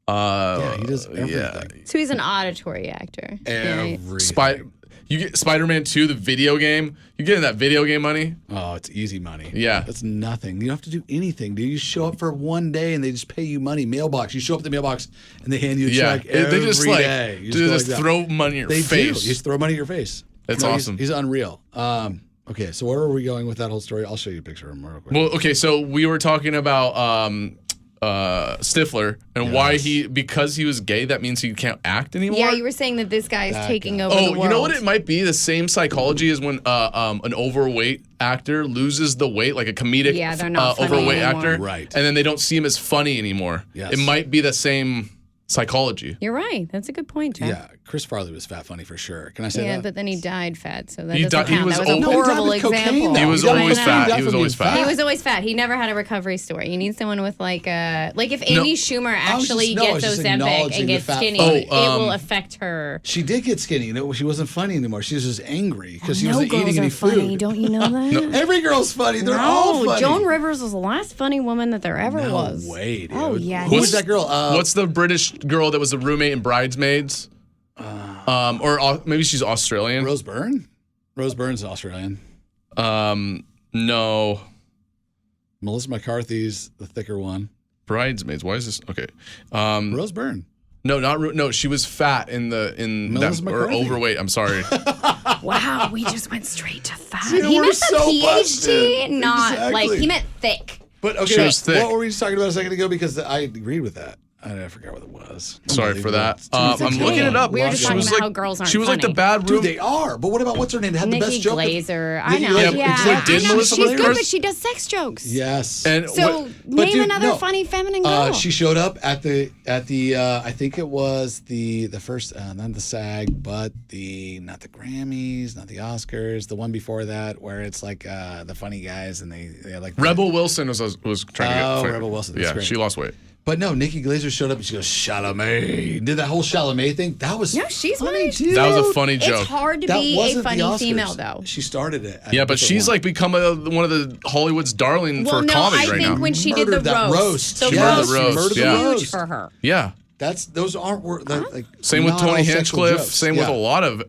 Yeah, he does everything. yeah. So he's an auditory actor. right? Everything. You get Spider-Man 2, the video game. You getting that video game money? Oh, it's easy money. Yeah. That's nothing. You don't have to do anything, dude. You show up for one day and they just pay you money. Mailbox. You show up at the mailbox and they hand you a Yeah, check every they just like day. You do go just like that. throw money in your They face. do. You just throw money in your face. That's No, awesome. He's unreal. Okay, so where are we going with that whole story? I'll show you a picture of him real quick. Well, okay, so we were talking about Stifler and why because he was gay, that means he can't act anymore. Yeah, you were saying that this guy is taking over the Oh, world. you know what? It might be the same psychology as when an overweight actor loses the weight, like a comedic Yeah, they're not funny overweight anymore. actor, Right. And then they don't see him as funny anymore. Yes. It might be the same psychology. You're right. That's a good point, Jeff. yeah, Chris Farley was fat funny for sure. Can I say Yeah, that? but then he died fat, so that He doesn't died- he count. was That was a old- No, he died horrible with cocaine, example. though. He was died always from fat. He being was always fat. He was always fat. He never had a recovery story. You need someone with like if Amy Schumer actually I was gets just Ozempic acknowledging and the gets fat skinny, funny. it will affect her. She did get skinny. She wasn't funny anymore. She was just angry because she No wasn't girls eating are any funny. food. Don't you know that? Every girl's funny. They're all funny. Joan Rivers was the last funny woman that there ever No was. way, dude. Oh yeah. Who was that girl? What's the British girl that was the roommate in Bridesmaids? Maybe she's Australian. Rose Byrne? Rose Byrne's Australian. No. Melissa McCarthy's the thicker one. Bridesmaids. Why is this? Okay. Rose Byrne. No, no. She was fat in Melissa or McCarthy. overweight. I'm sorry. Wow, we just went straight to fat. See, He we're meant the so PhD, busted. not like Exactly. he meant thick. But She okay, was thick. what were we just talking about a second ago? Because I agreed with that. I forgot what it was. Sorry for that. Unbelievable. I'm looking it up. We were just She talking was about like- how girls aren't She was like the funny. bad Dude, room. they are. But what about what's her name? Had the Nikki best joke. Glazer. I Nikki know. Glazer, Yeah, exactly. Did I know. Melissa She's good, McCarthy? but she does sex jokes. Yes. And So what, name another funny feminine girl. She showed up at the I think it was the first not the SAG but not the Grammys, not the Oscars, the one before that where it's like the funny guys and they like Rebel Wilson was trying to get. Oh, Rebel Wilson, that's Yeah, great. she lost weight. But no, Nikki Glazer showed up and she goes Chalamet. Did that whole Chalamet thing? That was No, she's funny nice. too. That was a funny It's joke. hard to That be a wasn't the funny Oscars. female, though. She started it. at Yeah, a but different she's one. like become one of the Hollywood's darling Well, for no, comedy I right think now. when she did the Murdered that roast, roast. the She murdered roast the roast, was yeah. huge roast. for her. Yeah. Those aren't like Same with not Tony all sexual Hinchcliffe. jokes. Same with Yeah. a lot of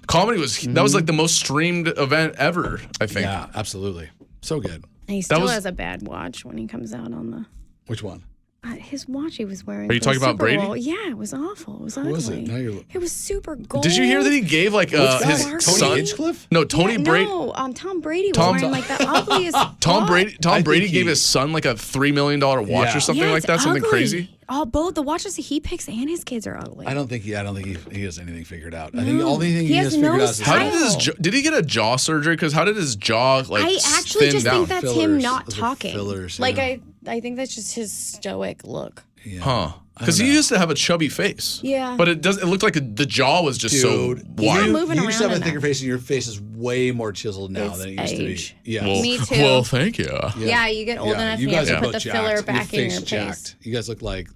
comedy. That was like the most streamed event ever. I think. Yeah, absolutely. So good. And he still was- has a bad watch when he comes out on the. Which one? His watch he was wearing. Are you for the talking about Super Brady? Bowl. Yeah, it was awful. It was ugly. was it? Now you're- It was super gold. Did you hear that he gave like his Tony son? Hinchcliffe? No, Tony Brady. No, Tom Brady was wearing like the ugliest. Tom I Brady think gave he- his son like a $3 million watch Yeah. or something Yeah, like it's that. Something ugly. crazy. Both the watches that he picks and his kids are ugly. I don't think he has anything figured out. I think the only thing He he has has figured no out is How did style. his did he get a jaw surgery? Because how did his jaw like I actually thin just down? think that's him Fillers. not Those are talking. fillers, Like yeah. I think that's just his stoic look. Huh? Because he used to have a chubby face. Yeah. But it looked like the jaw was just so Dude, wide. not moving you used to around have a in thicker that. face, and your face is way more chiseled now It's than it used to be. age. Yeah. Well, Me too. Well, thank you. Yeah, you get old enough, you you have guys to are put both the filler jacked. back your in face your jacked. face. You guys look like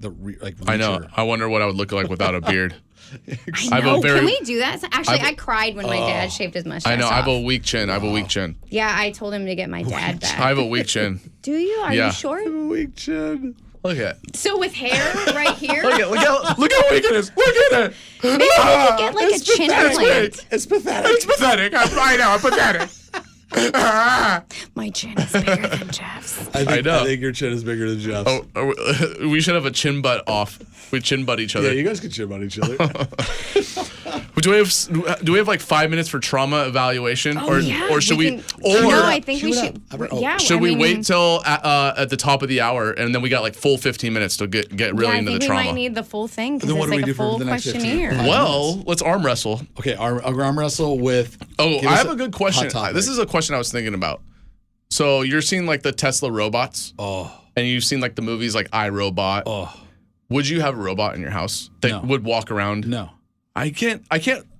I know. Reacher. I wonder what I would look like without a beard. I have a know. very- Can we do that? Actually, I've- I cried when my dad shaved his mustache. I know. I have a off. weak chin. I have a weak chin. Yeah, I told him to get my dad back. I have a weak chin. Do you? Are Yeah. you sure? Weak chin. Look at. So with hair right here, Look how weak it is. Look at it. maybe we could get like a chin implant. It's pathetic. It's pathetic. I know. I'm pathetic. My chin is bigger than Jeff's. I know. I think your chin is bigger than Jeff's. Oh, we should have a chin butt off. We chin butt each other. Yeah, you guys can chin on each other. Do we have like 5 minutes for trauma evaluation, Oh, yeah, or should we? can- Or no, I think we shoot should. up. Oh, Yeah, should I we mean, wait till at the top of the hour, and then we got like full 15 minutes to get really yeah, into I think the we trauma? might need the full thing because Then what it's do we like do a for full the next 15? questionnaire. Well, let's arm wrestle. Okay, arm wrestle with. Oh, give I us have a good question. hot topic. This is a question I was thinking about. So you're seeing like the Tesla robots, Oh, and you've seen like the movies like I, Robot. oh, Would you have a robot in your house that No. would walk around? no. I can't.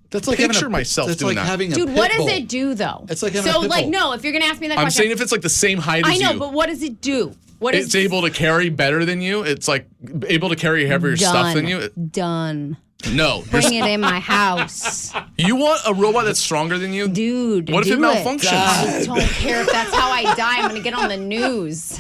That's like picture having myself that's doing like that. having a Dude, pit what does bull. it do though? It's like having so a pit like bull. no, if you're gonna ask me that I'm question, saying if it's like the same height I as know, you, but what does it do? What is it's able to carry better than you. It's like able to carry heavier stuff than you. Done. No, Bring it in my house, you want a robot that's stronger than you? dude. What if it do malfunctions? I don't care if that's how I die. I'm gonna get on the news.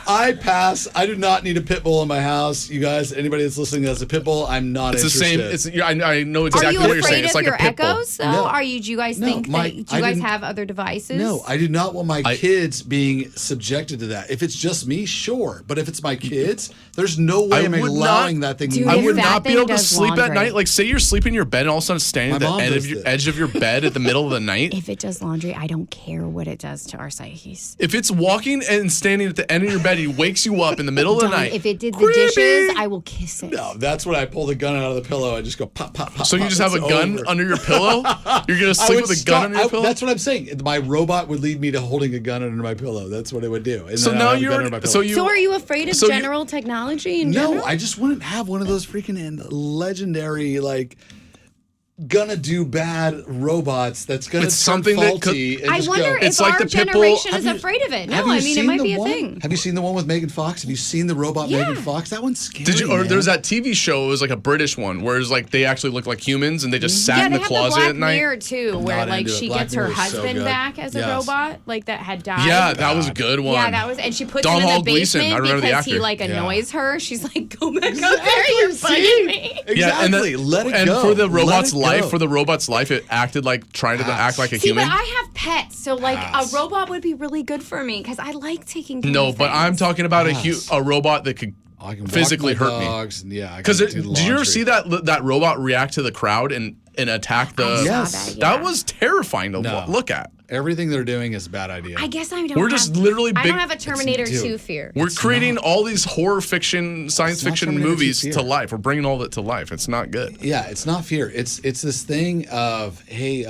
I pass. I do not need a pit bull in my house. You guys, anybody that's listening that has a pit bull, I'm not It's the interested. same. It's I know Are exactly you what you're saying. afraid It's of like your a pit bull. echoes though? No. Are you? Do you guys No, think my- that? Do I you guys didn't- have other devices? No, I do not want my kids being subjected to that. If it's just me, sure. But if it's my kids, there's no way I'm would allowing not- that thing. Dude, I if would that not be thing able to does sleep at laundry. night. Like, say you're sleeping in your bed and all of a sudden standing My at mom the does this. edge of your bed at the middle of the night. If it does laundry, I don't care what it does to our psyches. If it's walking and standing at the end of your bed, he wakes you up in the middle of the Done. night. If it did the Creepy. dishes, I will kiss it. No, that's when I pull the gun out of the pillow. I just go pop, pop, pop. So you pop. just have a It's gun over. under your pillow? You're gonna I sleep would with a gun under your pillow? That's what I'm saying. My robot would lead me to holding a gun under my pillow. That's what it would do. And So then now I'd have a gun under my you're pillow. so you. So are you afraid of So you- general technology in No, general? I just wouldn't have one of those freaking legendary like gonna do bad robots that's gonna It's turn something that faulty and I just wonder go, if It's like our the pit bull- generation is Have you- afraid of it. No, Have you I mean it seen might the be a one? thing. Have you seen the one with Megan Fox? Have you seen the robot Yeah. Megan Fox? That one's scary. Did you? Or man. there was that TV show. It was like a British one, where it's like they actually look like humans and they just sat Yeah, in they the have closet the Black at night. Mirror too, where Not like into it. she Black gets her Mirror is so husband good. back as a Yes. robot, like that had died. Yeah, that was a good one. Yeah, that was, and she puts Don him in Hall the Gleason, basement I remember the because he actor. like Yeah. annoys her. She's like, "Go back up there, you're bugging me." Yeah, and Exactly. Let it and go. for the Let robot's it life, go. it acted like trying to act like a See, human. but I have pets, so like Pass. a robot would be really good for me because I like taking care No, of but I'm things. talking about Yes. a robot that could I can walk physically my hurt me. dogs, and yeah, Because do did you ever laundry. see that robot react to the crowd and attack the? I saw Yes. that, That yeah. was terrifying to No. look at. Everything they're doing is a bad idea. I guess I don't. We're have, just literally I big- don't have a Terminator Dude. 2 fear. We're creating all these horror fiction, science It's not fiction Terminator movies 2 to fear. life. We're bringing all that to life. It's not good. Yeah, it's not fear. It's this thing of hey,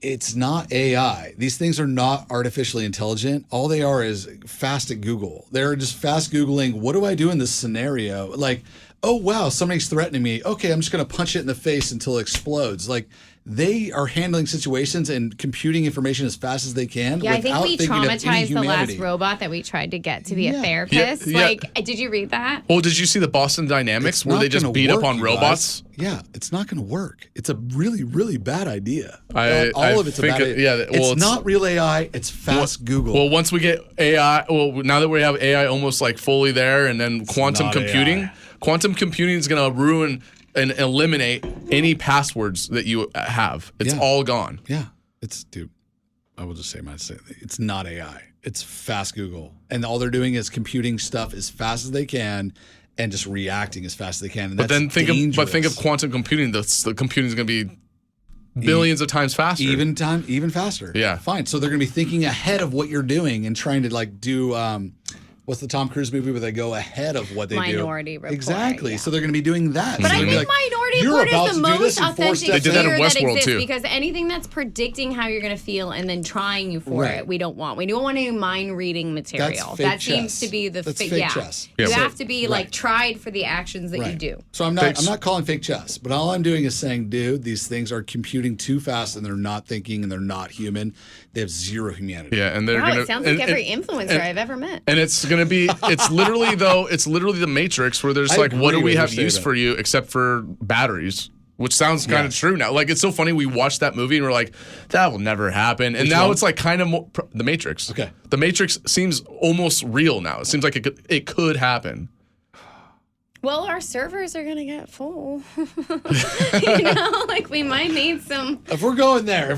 it's not AI. These things are not artificially intelligent. All they are is fast at Google. They're just fast Googling, what do I do in this scenario? Like, oh wow, somebody's threatening me. Okay, I'm just gonna punch it in the face until it explodes. Like they are handling situations and computing information as fast as they can. Yeah, I think without we thinking of any traumatized the last humanity. robot that we tried to get to be a Yeah. therapist. Yeah, yeah. Like, did you read that? Well, did you see the Boston Dynamics It's where not they just gonna beat up work, on you robots? guys. Yeah, it's not going to work. It's a really, really bad idea. I All of it's a think bad it- idea. yeah, well, it's it's- not real AI. It's fast Google. Well, once we get AI, now that we have AI almost like fully there, and then quantum not computing, AI. quantum computing is going to ruin and eliminate any passwords that you have. It's Yeah. all gone. yeah, it's dude. I will just say it's not AI. It's fast Google. And all they're doing is computing stuff as fast as they can and just reacting as fast as they can. And But that's then think dangerous. of quantum computing. The computing is going to be billions of times faster. Even faster. Yeah. Fine. So they're going to be thinking ahead of what you're doing and trying to like do what's the Tom Cruise movie where they go ahead of what they Minority do? Report, Exactly. yeah. So they're going to be doing that. But So I they're think gonna be Minority "You're Report about is the to do this most in 4 authentic steps." They did that in fear that Westworld, exists too. because anything that's predicting how you're going to feel and then trying you for Right. it, we don't want. We don't want any mind reading material. fake That seems chess. to be the That's fake. fake Yeah, chess. Yeah, you but- have to be like Right. tried for the actions that you do. So I'm not calling fake chess, but all I'm doing is saying, dude, these things are computing too fast and they're not thinking and they're not human. They have zero humanity. Yeah, and they're Wow, going to. it sounds like every influencer I've ever met. And it's gonna be. It's literally the Matrix where there's I like, what do agree we with have your use statement. for you except for batteries? Which sounds kind of true now. Like it's so funny. We watched that movie and we're like, that will never happen. And now one? it's like kind of more, the Matrix. Okay. The Matrix seems almost real now. It seems like it could happen. Well, our servers are gonna get full. You know, like we might need some. If we're going there,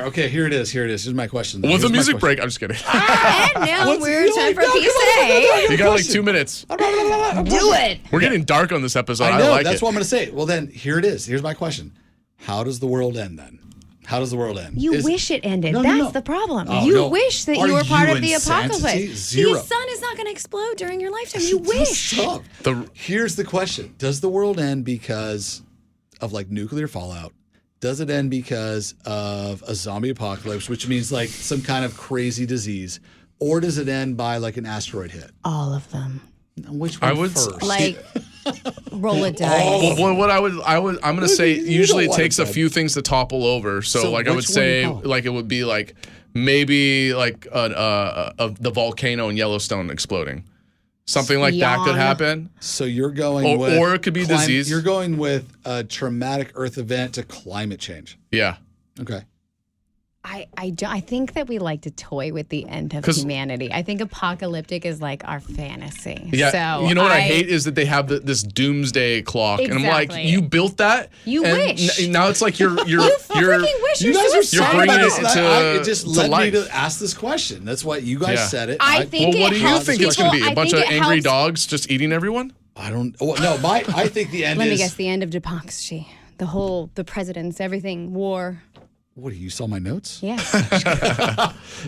okay, here it is. Here's my question. With Here's a my music question. break. I'm just kidding. And now What's- we're you time for like- no, PSA. You got like 2 minutes. Do it. We're getting dark on this episode. I know, like that's it. what I'm going to say. Well, then, here it is. Here's my question. How does the world end then? How does the world end? You wish it ended. No, no, That's no. the problem. Oh, you no. wish that Are you were part you of the insanity? apocalypse. Zero. The sun is not going to explode during your lifetime. You wish. Stop. Here's the question. Does the world end because of like nuclear fallout? Does it end because of a zombie apocalypse, which means like some kind of crazy disease? Or does it end by like an asteroid hit? All of them. Which one I would first? Like, roll a dice. Well, what I'm gonna say. You Usually, don't it takes a want it, few things to topple over. So like, I would which one say, do you call? like, it would be like maybe like the volcano in Yellowstone exploding, something like that could Yawn. happen. So you're going with or it could be disease. You're going with a traumatic Earth event to climate change. Yeah. Okay. I think that we like to toy with the end of 'Cause- humanity. I think apocalyptic is like our fantasy. Yeah, So you know what I hate is that they have this doomsday clock, and I'm like, Exactly. you built that. You and wish. Now it's like you're You freaking wish. You You're guys are so You're sorry bringing about it this. to- It just to led me life. to ask this question. That's why you guys Yeah. said it. I think Well, what it do you helps think it's going to people- be? A I bunch of think it angry helps- dogs just eating everyone? I don't. Well, no, I think the end Let is. me guess. The end of democracy. The presidents, everything, war. What, you saw my notes? Yes.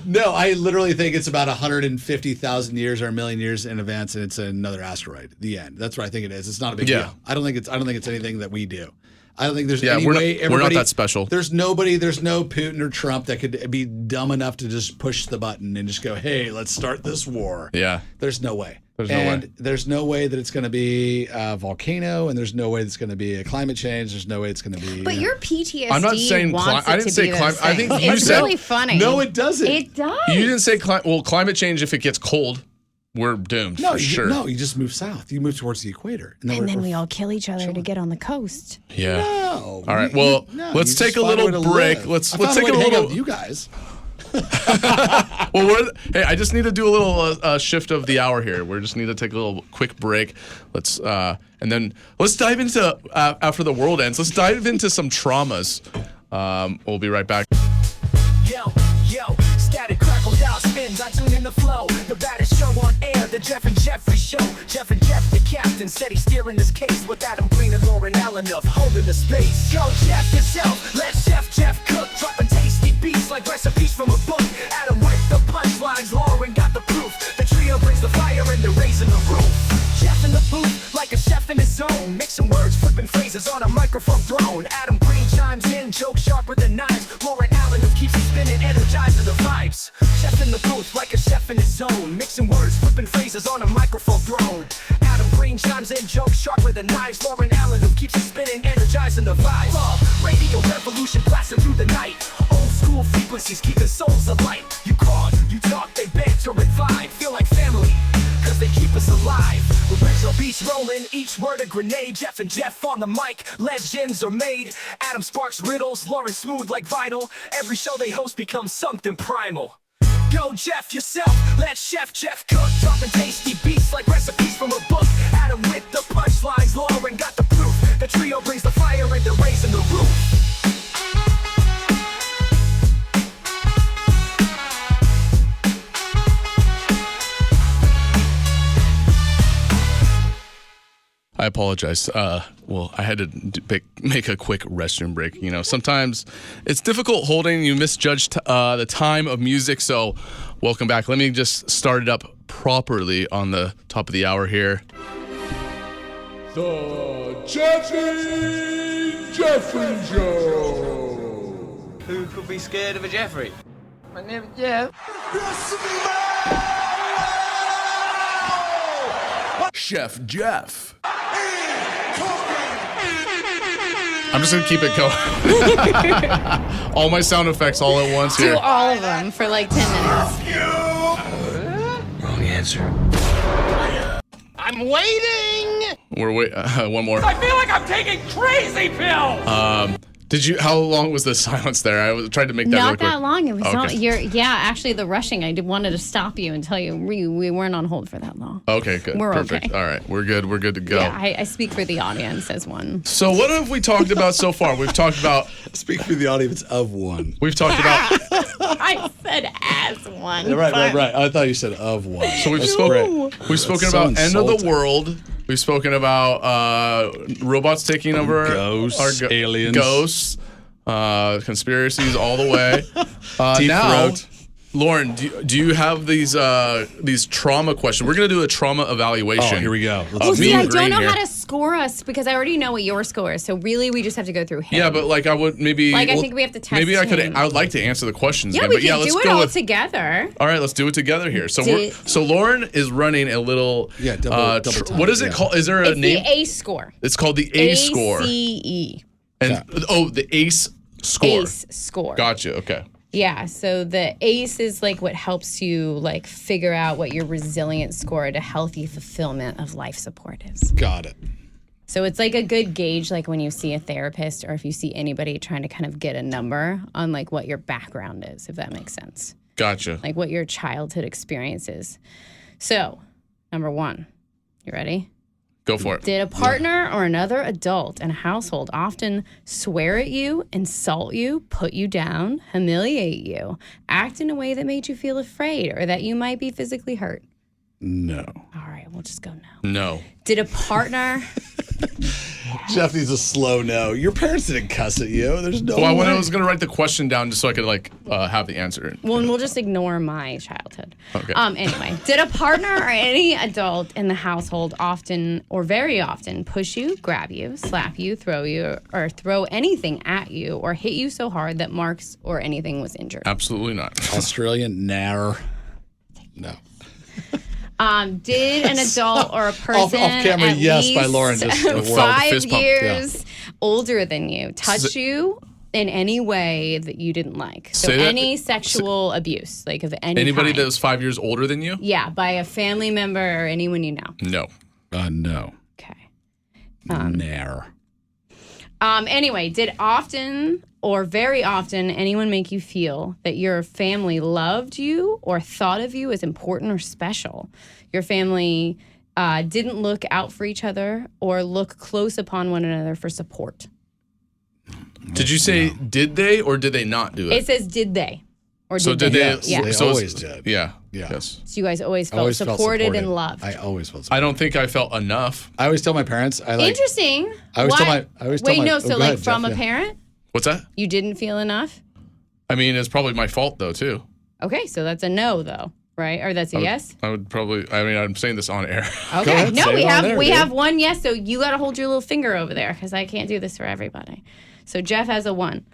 No, I literally think it's about 150,000 years or a million years in advance, and it's another asteroid. The end. That's what I think it is. It's not a big Yeah. deal. I don't think it's anything that we do. I don't think there's Yeah, any we're not- way we're not everybody. that special. There's no Putin or Trump that could be dumb enough to just push the button and just go, "Hey, let's start this war." Yeah. There's no way. There's no way. There's no way that it's going to be a volcano, and there's no way it's going to be a climate change. There's no way it's going to be. But your PTSD I'm not saying wants I it didn't to say be those climate. I think things. you It's said really funny. No, it doesn't. It does. You didn't say climate change. If it gets cold, we're doomed for sure. No, you just move south. You move towards the equator, And then we're- we all kill each other to get on the coast. Yeah. No. All right, well, let's you take just a find little way to break. live. Let's I found take way a to hang little- out with you guys. Well, hey, I just need to do a little shift of the hour here. We just need to take a little quick break. Let's and then let's dive into after the world ends. Let's dive into some traumas. We'll be right back. Yo, static crackled out spins, I tune in the flow. The baddest show on air, the Jeff and Jeffrey show. Jeff and Jeff, the captain, said he's steering this case with Adam Green and Lauren Alanouf holding the space. Go Jeff yourself, let Jeff cook, dropping tasty beats like recipes from a book. Adam with the punchlines, Lauren got the proof. The trio brings the fire and they're raising the roof. Jeff in the booth, like a chef in his zone, mixing words, flipping phrases on a microphone throne. Adam Green chimes in, joke sharper than knives. Lauren Alanouf keeps it spinning, energizing the vibes. Chef in the booth, like a chef in his zone, mixing words, flipping phrases on a microphone throne. Adam Green chimes in, joke sharper than knives. Lauren Alanouf keeps it spinning, energizing the vibes. Radio revolution blasting through the night. Old school frequencies keeping souls alight. You call, you talk, they banter and vibe. Feel like family, cause they keep us alive. Original beats rolling, each word a grenade. Jeff and Jeff on the mic, legends are made. Adam sparks riddles, Lauren smooth like vinyl. Every show they host becomes something primal. Go Jeff yourself, let Jeff cook, dropping tasty beats like recipes from a book. Adam with the punchlines, Lauren got the proof. The trio brings the fire and they're raising the roof. I apologize. Well, I had to make a quick restroom break. You know, sometimes it's difficult holding. You misjudged the time of music. So, welcome back. Let me just start it up properly on the top of the hour here. The Jeffrey Show. Who could be scared of a Jeffrey? My name's Jeff. Chef Jeff. I'm just gonna keep it going. All my sound effects all at once Do here. all of them for like 10 minutes. Wrong answer. I'm waiting! We're one more. I feel like I'm taking crazy pills! How long was the silence there? I tried to make that really Not quick. that long. It was Okay. not. Actually, the rushing. I wanted to stop you and tell you we weren't on hold for that long. Okay, good. We're Perfect. okay. All right, we're good. We're good to go. Yeah, I speak for the audience as one. So what have we talked about so far? We've talked about. Speak for the audience of one. We've talked about. I said as one. Right. I thought you said of one. So we've That's spoken. great. We've spoken That's so about end of the insulting. world. We've spoken about robots taking over. Ghosts, aliens. Ghosts. Conspiracies all the way. Deep Now, throat. Lauren, do you have these trauma questions? We're gonna do a trauma evaluation. Oh, here we go. Let's Well, Me see, and I don't Green know here. how to score us because I already know what your score is. So really, we just have to go through him. Yeah, but like I would maybe. Like, I think we have to test Maybe I could. him. I would like to answer the questions. Yeah, again, we but yeah, can let's do it go all with. together. All right, let's do it together here. So Did- so Lauren is running a little. Yeah, double time, what is it yeah. called? Is there a It's name? the ACE score. It's called the ACE score. ACE. And the ACE score. ACE score. Gotcha. Okay. Yeah, so the ACE is like what helps you like figure out what your resilient score to healthy fulfillment of life support is. Got it. So it's like a good gauge like when you see a therapist or if you see anybody trying to kind of get a number on like what your background is, if that makes sense. Gotcha. Like what your childhood experience is. So, number 1. You ready? Go for it. Did a partner or another adult in a household often swear at you, insult you, put you down, humiliate you, act in a way that made you feel afraid or that you might be physically hurt? No. All right, we'll just go now. No. Did a partner... Jeff needs a slow no. Your parents didn't cuss at you. There's no Well, way. I was gonna write the question down just so I could like have the answer. Well, and we'll just ignore my childhood. Okay. Anyway, did a partner or any adult in the household often or very often push you, grab you, slap you, or throw anything at you or hit you so hard that marks or anything was injured? Absolutely not. Australian nair. No. Did an adult or a person off camera, at yes, least by Lauren, just a word. 5 Fist pump, years older than you touch you in any way that you didn't like? So Say that- any sexual abuse, like of any Anybody kind. that was 5 years older than you? Yeah, by a family member or anyone you know. No. No. Okay. Nair. Anyway, did often or very often anyone make you feel that your family loved you or thought of you as important or special? Your family didn't look out for each other or look close upon one another for support? Did you say did they or did they not do it? It says did they or So did they? Yes, Yeah. they so it's- always did. Yeah. Yeah. Yes. So you guys always I felt always felt supported and loved. I always felt I supported. don't think I felt enough. I always tell my parents. Interesting. I always tell Why- I always tell Wait, my- no. oh, So go like ahead, from Jeff, a yeah. parent, What's that? you didn't feel enough? I mean, it's probably my fault though too. Okay, so that's a no though, right? Or that's a yes? I would probably. I mean, I'm saying this on air. Okay. ahead, No, say we it on have there, we dude. have one yes, so you got to hold your little finger over there because I can't do this for everybody. So Jeff has a 1.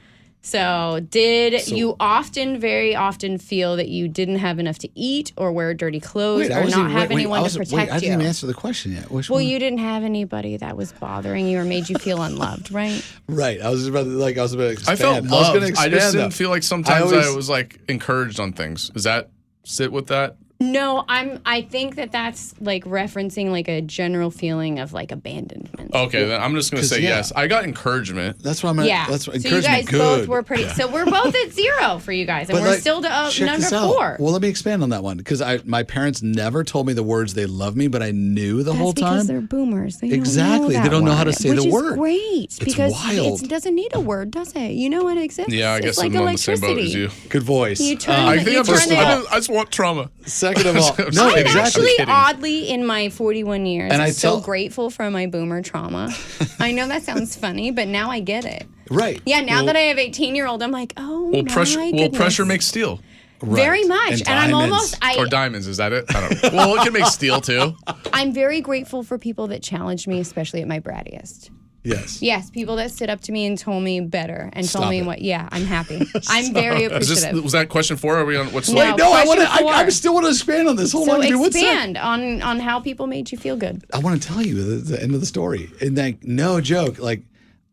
So did you very often feel that you didn't have enough to eat or wear dirty clothes Wait, I or wasn't not even- have wait, anyone I to wasn't- protect wait, I didn't even you? answer the question yet. Which Well, one? you didn't have anybody that was bothering you or made you feel unloved, right? Right. I was about to I expand. felt was loved. gonna I expand, just though. didn't feel like sometimes always- I was like encouraged on things. Does that sit with that? No, I think that's like referencing like a general feeling of like abandonment. Okay, then I'm just gonna say yeah. yes. I got encouragement. That's what I'm. Yeah. That's what So you encouragement. guys Good. both were pretty. So we're both at 0 for you guys, and But, we're like, still to check number this out. 4. Well, let me expand on that one because my parents never told me the words "they love me," but I knew the whole because time. they're boomers. They Exactly. Don't know They that don't know how to word, say the which word. Is great because wild. it doesn't need a word, does it? You know it exists. Yeah, I guess it's like I'm on the same boat as electricity. you. Good voice. You turn. I think you I'm just. turn it up. I just want trauma. Second of all, I'm no, kidding. I'm exactly. actually kidding. oddly in my 41 years And I so tell- grateful for my boomer trauma. I know that sounds funny, but now I get it. Right. Yeah, now that I have 18-year-old, I'm like, oh Well, my pressure. goodness. Well, pressure makes steel. Very Right. much, And I'm diamonds. almost. Or diamonds, is that it? I don't know. Well, it can make steel too. I'm very grateful for people that challenge me, especially at my brattiest. Yes. Yes, people that stood up to me and told me better and Stop told me it. what. Yeah, I'm happy. I'm very appreciative. Was that question 4? Are we on what's No. Wait, no, I want to. Question I 4. still want to expand on this. Hold So on. Give me one sec. expand on how people made you feel good. I want to tell you the end of the story. And like, no joke. Like,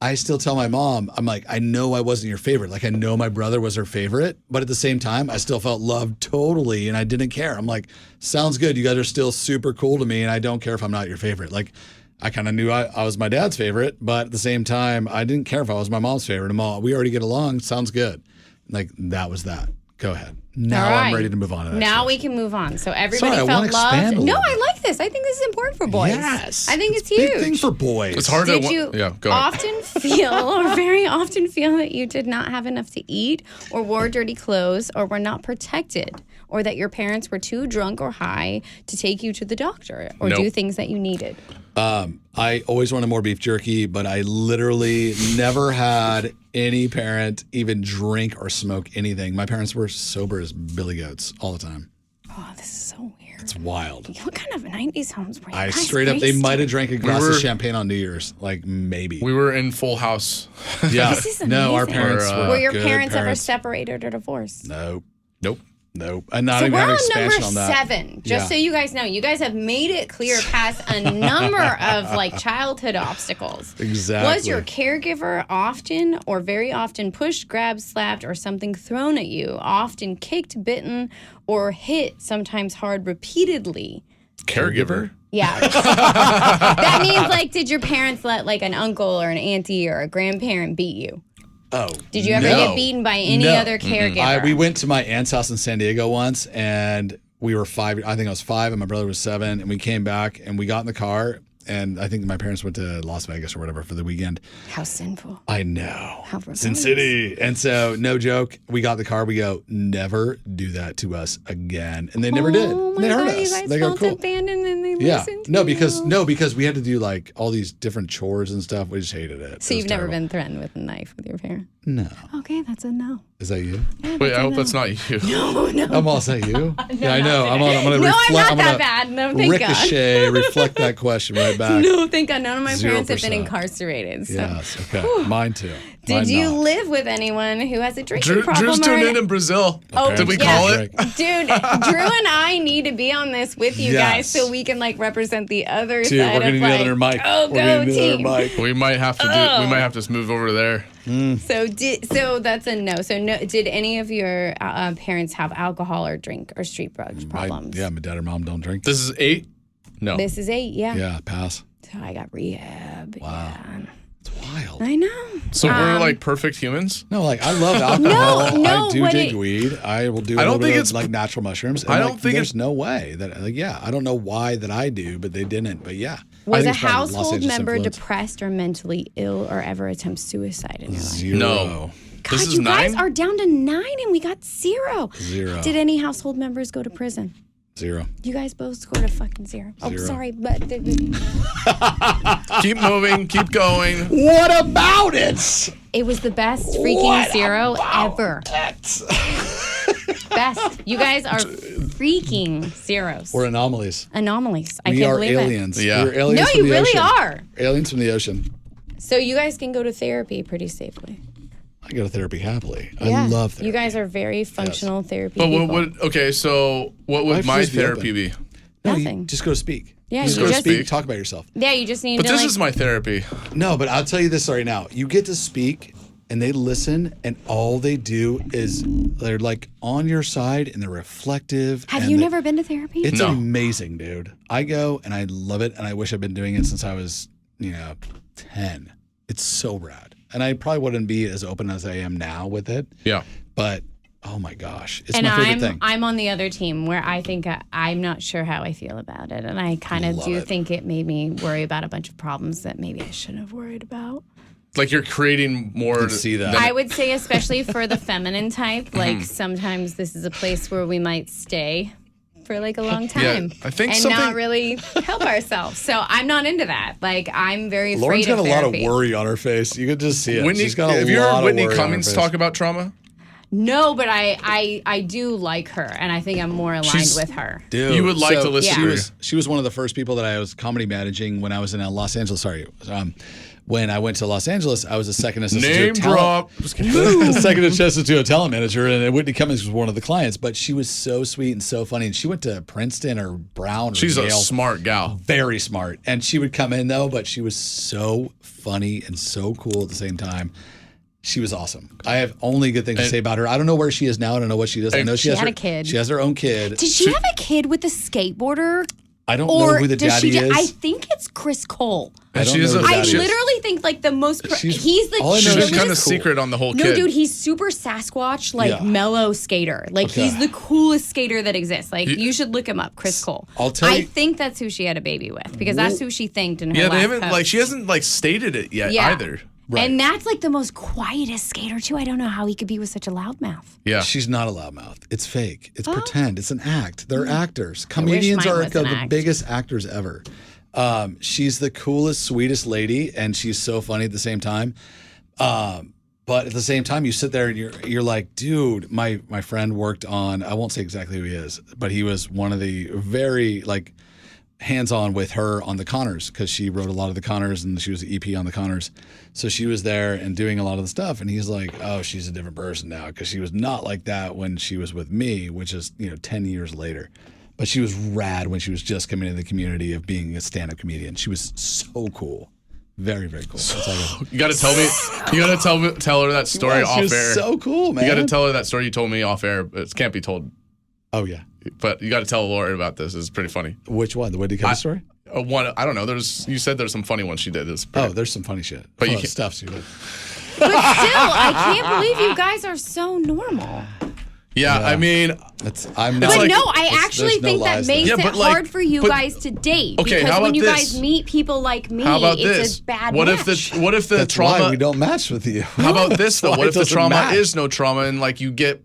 I still tell my mom, I'm like, I know I wasn't your favorite. Like, I know my brother was her favorite, but at the same time, I still felt loved totally, and I didn't care. I'm like, sounds good. You guys are still super cool to me, and I don't care if I'm not your favorite. Like, I kind of knew I was my dad's favorite, but at the same time, I didn't care if I was my mom's favorite. I'm all, we already get along. Sounds good. Like, that was that. Go ahead. Now All right. I'm ready to move on to that. Now stuff. we can move on. So everybody Sorry, I felt wanna expand loved. a No, little I like this. I think this is important for boys. Yes. I think it's Big huge. thing for boys. It's hard Did to. you Yeah, go ahead. often feel or very often feel that you did not have enough to eat or wore dirty clothes or were not protected or that your parents were too drunk or high to take you to the doctor or Nope. do things that you needed? I always wanted more beef jerky, but I literally never had any parent even drink or smoke anything. My parents were sober as billy goats all the time. Oh, this is so weird. It's wild. What kind of 90s homes were you I guys straight up, they raised might in? have drank a glass were- of champagne on New Year's, like maybe. We were in Full House. Yeah. This is No, our amazing. parents were Were your good parents ever parents. separated or divorced? Nope. Nope. Nope. And not So even we're have on expansion number on that. 7. Just Yeah. so you guys know, you guys have made it clear past a number of like childhood obstacles. Exactly. Was your caregiver often or very often pushed, grabbed, slapped, or something thrown at you? Often kicked, bitten, or hit, sometimes hard, repeatedly? Caregiver. Yeah. That means like, did your parents let like an uncle or an auntie or a grandparent beat you? Oh. Did you ever no. get beaten by any No. other caregiver? We went to my aunt's house in San Diego once, and we were 5. I think I was 5, and my brother was 7. And we came back, and we got in the car, and I think my parents went to Las Vegas or whatever for the weekend. How sinful. I know. How Sin rebellious. City. And so, no joke, we got in the car. We go, never do that to us again. And they never did. Oh my They heard God, you us. guys They go, felt cool. abandoned and they Yeah. listened to No, you. because we had to do like all these different chores and stuff. We just hated it. So It was you've never terrible. been threatened with a knife with your parent? No. Okay, that's a no. Is that you? Wait, I hope that's not you. I'm all, is that you? Yeah, I know. I'm going to No, reflect. I'm not I'm that gonna bad. No, thank God. ricochet, reflect that question right back. No, thank God. None of my parents have been 0%. incarcerated. So. Yes. Okay. Mine too. Did Mine you not. live with anyone who has a drinking problem? Drew's or tuned an- in Brazil. Oh, Did we yeah. call it? Dude, Drew and I need to be on this with you guys Yes. so we can like represent the other Dude, side we're gonna of need like, another mic. oh, We're go gonna need team. another mic. We might have to do. Oh. We might have to just move over there. So that's a no. So no. Did any of your parents have alcohol or drink or street drugs problems? My dad or mom don't drink. This is 8. No. This is 8. Yeah. Yeah, pass. So I got rehab. Wow. Yeah. It's wild. I know. So we're like perfect humans. No, like I love alcohol. no, I do what dig it- weed. I will do. I a don't little think bit it's- of, like natural mushrooms. And I don't like, think there's it's- no way that like I don't know why that I do, but they didn't. But yeah, I Was think a it's probably Los household Angeles member influence. depressed or mentally ill or ever attempt suicide in your life? 0. No. God, This is you guys 9? are down to 9 and we got 0. 0. Did any household members go to prison? 0. You guys both scored a fucking 0. Oh, 0. sorry, but Keep moving. Keep going. What about it? it was the best freaking 0 ever. Best. You guys are freaking zeros. We're anomalies. Anomalies. I We can't are believe aliens. Yeah. We're aliens No, from you the really ocean. are. Aliens from the ocean. So you guys can go to therapy pretty safely. I go to therapy happily. Yeah. I love therapy. You guys are very functional therapy But what people. would? Okay, so what would Life my should be therapy open. be? No, Nothing. You just go speak. Yeah, just you go just- speak. speak. Talk about yourself. Yeah, you just need But to this like. is my therapy. No, but I'll tell you this right now. You get to speak and they listen and all they do is they're like on your side and they're reflective. Have and you they- never been to therapy? It's No. amazing, dude. I go and I love it and I wish I've been doing it since I was 10. It's so rad. And I probably wouldn't be as open as I am now with it. Yeah. But oh my gosh, it's And my favorite thing. I'm on the other team where I think I'm not sure how I feel about it. And I kind of do think it made me worry about a bunch of problems that maybe I shouldn't have worried about. Like you're creating more. I see that. I would say, especially for the feminine type, like sometimes this is a place where we might stay for like a long time I think and something- not really help ourselves. So I'm not into that. Like I'm very afraid Lauren's got of a lot of therapy. worry on her face. You could just see it. Whitney, She's got a have you lot heard of Whitney worry on her Cummings face. talk about trauma? No, but I do like her, and I think I'm more aligned with her. Dude, You would like to listen she to her. She was one of the first people that I was comedy managing when I was in Los Angeles. Sorry. When I went to Los Angeles, I was a second assistant Name to a talent. drop. Just kidding. The second assistant to a talent manager, and Whitney Cummings was one of the clients. But she was so sweet and so funny. And she went to Princeton or Brown or She's a Yale. smart gal. Very smart. And she would come in though, but she was so funny and so cool at the same time. She was awesome. I have only good things to say about her. I don't know where she is now. I don't know what she does. I know She had a kid. She has her own kid. Did she have a kid with a skateboarder? I don't know Or who the does daddy she? is. I think it's Chris Cole. I don't she is know a- who the I daddy is. literally think like the most. She's- He's the all I know is She's she's kind of cool. secret on the whole No, kid. dude, he's super Sasquatch, like Yeah. mellow skater. Like Okay. he's the coolest skater that exists. Like you should look him up, Chris Cole. I'll tell I you- think that's who she had a baby with because that's who she thanked in her Yeah, last they haven't post. she hasn't stated it yet Yeah. either. Right. And that's like the most quietest skater too. I don't know how he could be with such a loudmouth. Yeah. She's not a loudmouth. It's fake. It's pretend. It's an act. They're actors. wish Comedians mine are was an the act. biggest actors ever. She's the coolest, sweetest lady, and she's so funny at the same time. But at the same time, you sit there and you're like, dude, my friend worked on. I won't say exactly who he is, but he was one of the very hands-on with her on the Connors because she wrote a lot of the Connors and she was the EP on the Connors. So she was there and doing a lot of the stuff. And he's like, oh, she's a different person now because she was not like that when she was with me, which is 10 years later. But she was rad when she was just coming into the community of being a stand-up comedian. She was so cool. Very, very cool. That's all I got. You got to tell me. You got to tell her that story She off was air. so cool, man. You got to tell her that story you told me off air. It can't be told. Oh, yeah. But you got to tell Lauren about this. It's pretty funny. Which one? The Whitney Cummings story? One, I don't know. You said there's some funny ones she did. Oh, there's some funny shit. But you Oh, can't- stuff she did. But still, I can't believe you guys are so normal. Yeah, I mean, I'm not. But like- no, I there's actually no think that lies there. makes Yeah, it but, like- hard for you but- guys to date. Okay, because how when about you this? guys meet people like me, how about it's this? a bad What match. if the That's trauma? why we don't match with you. How about this though? Why What if the doesn't trauma match? is no trauma and you get,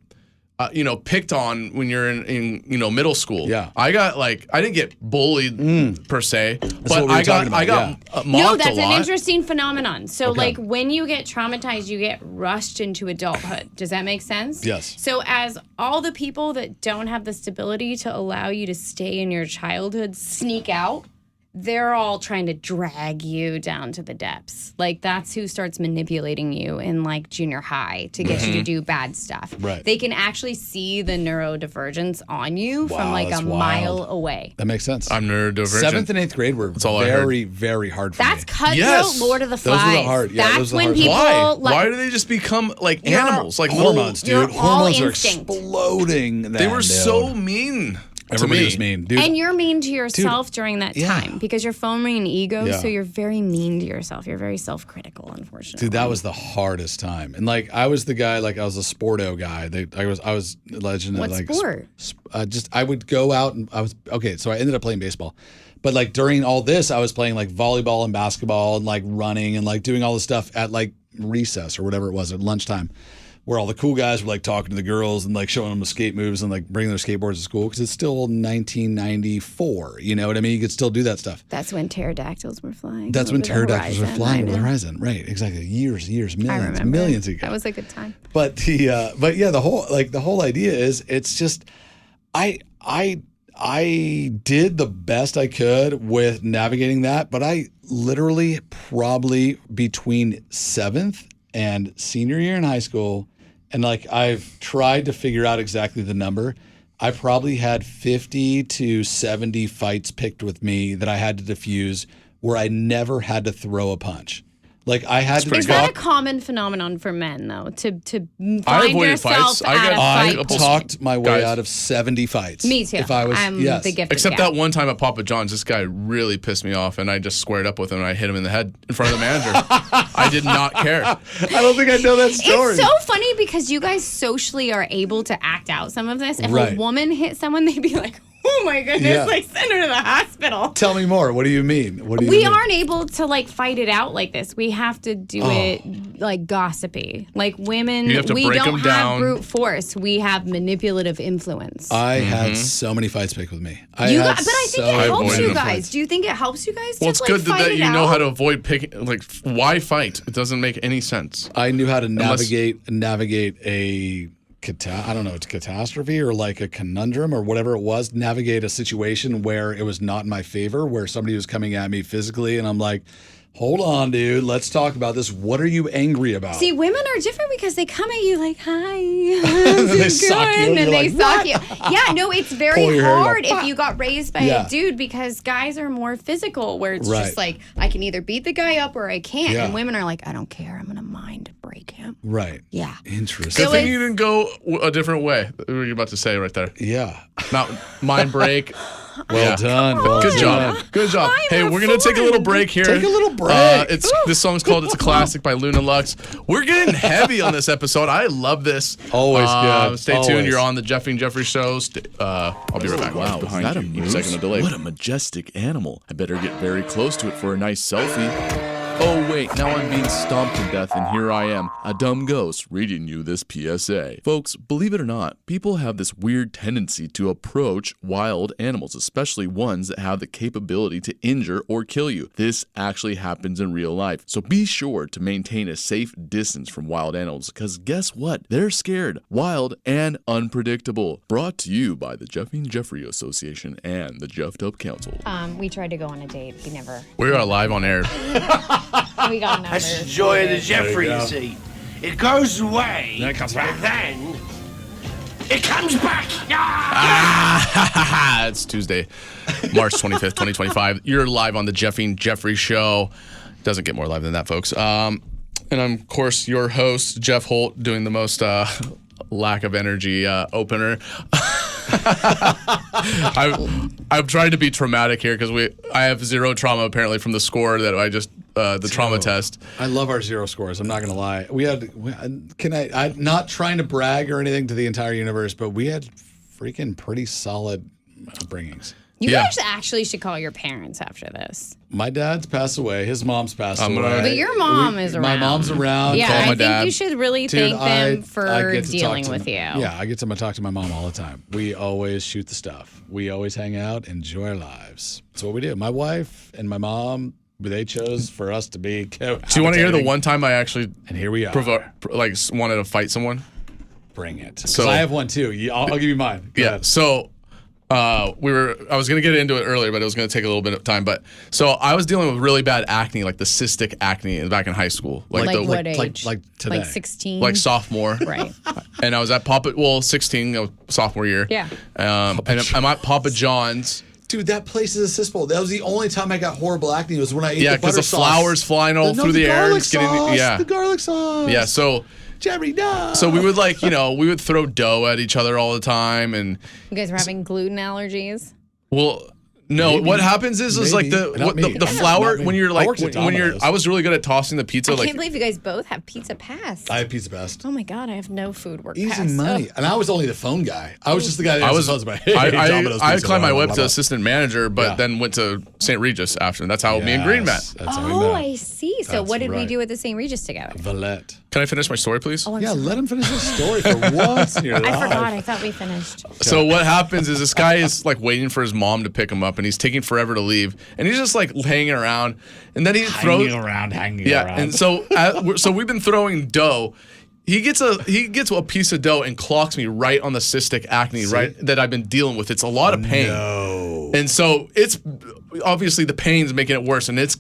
picked on when you're in middle school? Yeah. I didn't get bullied per se, but what we were I got talking about, mocked No, a that's an lot. interesting phenomenon. So, Okay. when you get traumatized, you get rushed into adulthood. Does that make sense? Yes. So, as all the people that don't have the stability to allow you to stay in your childhood sneak out, they're all trying to drag you down to the depths. That's who starts manipulating you in junior high to get you to do bad stuff. Right. They can actually see the neurodivergence on you from Wow, a that's mile wild. away. That makes sense. I'm neurodivergent. 7th and 8th grade were all I heard. very, very hard for That's me. Cutthroat Yes. Lord of the Those were the Flies. hard- yeah, That's those were the when hard- people Why? like, Why do they just become like You're- animals? Like Hormones, little, dude. you're all Hormones are instinct. exploding. They were so mean. Everybody to me. was mean, dude. And you're mean to yourself during that yeah. time because you're forming an ego, Yeah. so you're very mean to yourself. You're very self-critical, unfortunately. Dude, that was the hardest time. And I was the guy, I was a sporto guy. I was a legend. What at, sport? I would go out and so I ended up playing baseball. But during all this, I was playing volleyball and basketball and running and doing all this stuff at recess or whatever it was at lunchtime, where all the cool guys were talking to the girls and showing them the skate moves and bringing their skateboards to school because it's still 1994. You know what I mean? You could still do that stuff. That's when pterodactyls were flying. That's when over the pterodactyls were horizon. flying I over the know. horizon. Right, exactly. Years, I millions, remember. millions ago. That was a good time. But the whole idea is it's just I did the best I could with navigating that, but I literally probably between 7th and senior year in high school, and I've tried to figure out exactly the number. I probably had 50 to 70 fights picked with me that I had to diffuse where I never had to throw a punch. Like I had to Is that a common phenomenon for men, though? To find yourself at a I fight? talked my way Guys. out of 70 fights. Me too. If I was, I'm yes. the gift. Except that one time at Papa John's, this guy really pissed me off, and I just squared up with him, and I hit him in the head in front of the manager. I did not care. I don't think I know that story. It's so funny because you guys socially are able to act out some of this. If Right. a woman hit someone, they'd be like, "Oh my goodness!" Yeah. Like send her to the hospital. Tell me more. What do you mean? What do you We mean? aren't able to like fight it out like this. We have to do it like gossipy. Like women, You have to we break don't them have down. brute force. We have manipulative influence. I had so many fights picked with me. But I think it helps avoided you the guys. fights. Do you think it helps you guys? Well, to, it's like, good fight that it you know out? how to avoid picking. Like, why fight? It doesn't make any sense. I knew how to Unless- navigate a I don't know, it's a catastrophe or like a conundrum or whatever it was. Navigate a situation where it was not in my favor, where somebody was coming at me physically, and I'm like, hold on, dude, let's talk about this. What are you angry about? See, women are different because they come at you like, "Hi, how's They it sock you, going?" and And you're they like, sock "What?" you. Yeah, no, it's very Pull your hair, you go, hard if "Fuck." you got raised by Yeah. a dude because guys are more physical, where it's Right. just like, I can either beat the guy up or I can't. Yeah. And women are like, I don't care. I'm gonna mind break him. Right. Yeah. Interesting. Good So thing it's- you didn't go a different way. What were you about to say right there? Yeah. Not mind break. Well Yeah. done. Well Good done. job. Good job. I'm Hey, a we're going to take a little friend. break here. Take a little break. This song's called It's a Classic by Luna Lux. We're getting heavy on this episode. I love this. Always good. Stay tuned. Always. You're on the Jeffy and Jeffrey show. I'll be right back. Wow, is Behind that a you. moose? Second of delay. What a majestic animal. I better get very close to it for a nice selfie. Oh wait, now I'm being stomped to death and here I am, a dumb ghost, reading you this PSA. Folks, believe it or not, people have this weird tendency to approach wild animals, especially ones that have the capability to injure or kill you. This actually happens in real life, so be sure to maintain a safe distance from wild animals, because guess what? They're scared, wild, and unpredictable. Brought to you by the Jeffy and Jeffrey Association and the Jeffed Up Council. We tried to go on a date. We never. We are live on air. We got numbers. That's the joy of the Jeffrey, you see. It goes away, Then it comes back. but then it comes back. Ah! It's Tuesday, March 25th, 2025. You're live on the Jeffy and Jeffrey show. Doesn't get more live than that, folks. And I'm, of course, your host, Jeff Holt, doing the most lack of energy opener. I'm trying to be traumatic here because I have zero trauma apparently from the score that I just the trauma test. I love our zero scores. I'm not going to lie. I'm not trying to brag or anything to the entire universe, but we had freaking pretty solid upbringings. You Yeah. guys actually should call your parents after this. My dad's passed away. His mom's passed I'm away. gonna- But your mom is around. My mom's around. Yeah, Call I my think dad. you should really Dude, thank them for I get to dealing talk to with you. Yeah, I get to talk to my mom all the time. We always shoot the stuff. We always hang out, enjoy our lives. That's what we do. My wife and my mom, they chose for us to be. Do you want to hear the one time I actually And here we are. wanted to fight someone? Bring it. So- So I have one too. I'll give you mine. Go Yeah. ahead. So I was going to get into it earlier, but it was going to take a little bit of time. But so I was dealing with really bad acne, like the cystic acne back in high school. Like the, what like- age? like today. Like 16? like sophomore. Right. And I was at 16, sophomore year. Yeah. And I'm at Papa John's. Dude, that place is a cesspool. That was the only time I got horrible acne was when I ate Yeah, the because butter the sauce. flowers flying all No, through the air. garlic and getting, sauce, yeah. the garlic sauce. Yeah. So Jerry, no. we would we would throw dough at each other all the time. And You guys were having gluten allergies? well, no, Maybe. what happens is like Maybe. Not me. the Yeah, flour not me. when you're I like worked at when you're Domino's. I was really good at tossing the pizza I like can't believe you guys both have pizza pass. I have pizza best. Oh my God, I have no food work Easy pass. money. And I was only the phone guy. I was just the guy that I was was about, hey, Domino's I pizza, climbed my blah, way blah, up to blah. assistant manager, but Yeah. then went to St. Regis after. And that's how me and Green met. Yes, That's how we Oh, met. I see. So That's what did we right. do at the St. Regis together? Valette. Can I finish my story, please? Oh, I'm Yeah, sorry. let him finish his story for once in your life. I forgot. I thought we finished. So what happens is this guy is like waiting for his mom to pick him up, and he's taking forever to leave, and he's just like hanging around, and then he throws Hanging around. yeah, and so so we've been throwing dough. He gets a piece of dough and clocks me right on the cystic acne right that I've been dealing with. It's a lot of pain. No. And so it's obviously the pain's making it worse, and it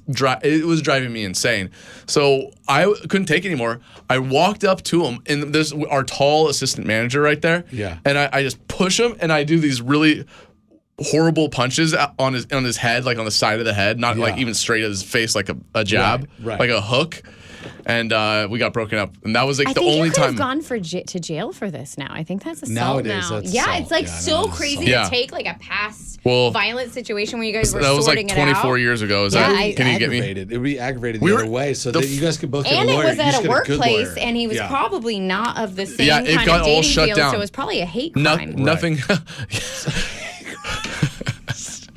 was driving me insane. So I couldn't take it anymore. I walked up to him, and there's our tall assistant manager right there. Yeah. And I just push him, and I do these really horrible punches on his head, like on the side of the head, not like even straight at his face, like a jab, Right. like a hook. And we got broken up, and that was like I the think only you could time. have gone to jail for this now. I think that's assault Nowadays, now. that's Yeah, assault. it's like Yeah, so no, that's crazy assault. to take like a past violent situation where you guys were that was sorting like it out. 24 years ago. Is Yeah, that? Can you get me? It would be aggravated We the were- other way, so the that you guys could both get And a it lawyer. was You at just a get good workplace, lawyer. and he was Yeah. probably not of the same Yeah, it kind got of all dating shut field, down. so it was probably a hate No, crime. nothing.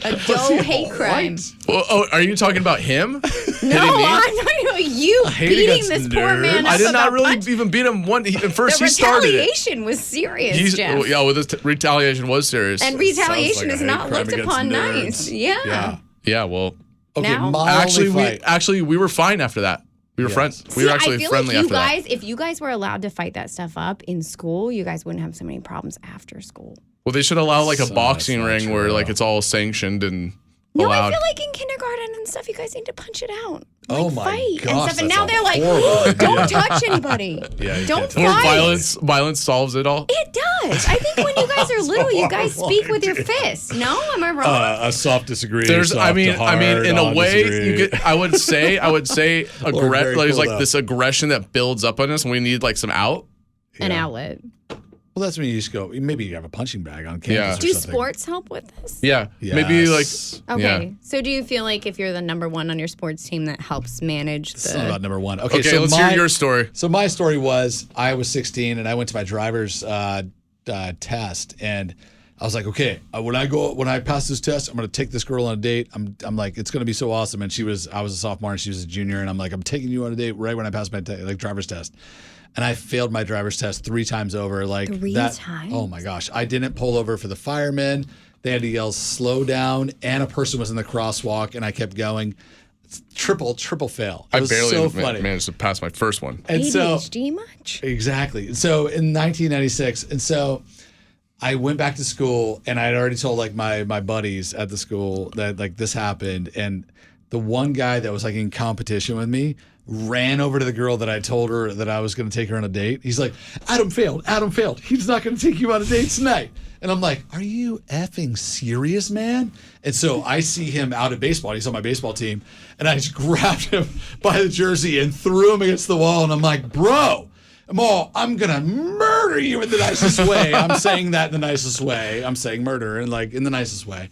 A doe hate crime. Oh, are you talking about him? No, Hitting me? I'm talking about you hate beating against this poor nerds. man up I did not about really punch- even beat him. First The he started it. retaliation was serious, Jeff. Yeah, well, this retaliation was serious. And retaliation is a hate not crime looked against upon nerds. nice. Yeah. Yeah, well, Okay, Now- my actually, only fight. we were fine after that. We were friends. We See, were actually I feel friendly like you after that. guys, if you guys were allowed to fight that stuff up in school, you guys wouldn't have so many problems after school. Well, they should allow like a So boxing that's not ring where true. like it's all sanctioned and No, allowed. I feel like in kindergarten and stuff, you guys need to punch it out. Like, Oh my fight and gosh, stuff. And that's now a they're like, horrible don't touch anybody. Yeah, you Don't can't fight. Or violence solves it all. It does. I think when you guys are little, you guys horrible speak with your fists. No, am I wrong? A soft disagree. There's, I mean, in a way, you could. I would say, very there's cool, like though. this aggression that builds up on us, and we need like some out. An outlet. Well, that's when you just go. Maybe you have a punching bag on campus. Yeah. Or Do something. sports help with this? Yeah, maybe like. Yes. Okay. Yeah. So do you feel like if you're the number one on your sports team, that helps manage It's not the. about number one. Okay, so let's hear your story. So my story was I was 16 and I went to my driver's test and I was like, okay, when I pass this test, I'm gonna take this girl on a date. I'm like, it's gonna be so awesome. And I was a sophomore and she was a junior, and I'm like, I'm taking you on a date right when I pass my driver's test. And I failed my driver's test 3 times over. Like Three that. times? Oh my gosh! I didn't pull over for the firemen. They had to yell "slow down," and a person was in the crosswalk, and I kept going. It's triple fail. It I was barely so funny. managed to pass my first one. And so ADHD much? exactly. So in 1996, and so I went back to school, and I had already told like my buddies at the school that like this happened, and the one guy that was like in competition with me ran over to the girl that I told her that I was going to take her on a date. He's like, Adam failed. He's not going to take you on a date tonight. And I'm like, are you effing serious, man? And so I see him out at baseball. He's on my baseball team. And I just grabbed him by the jersey and threw him against the wall. And I'm like, bro, I'm going to murder you in the nicest way. I'm saying that in the nicest way. I'm saying murder and like in the nicest way.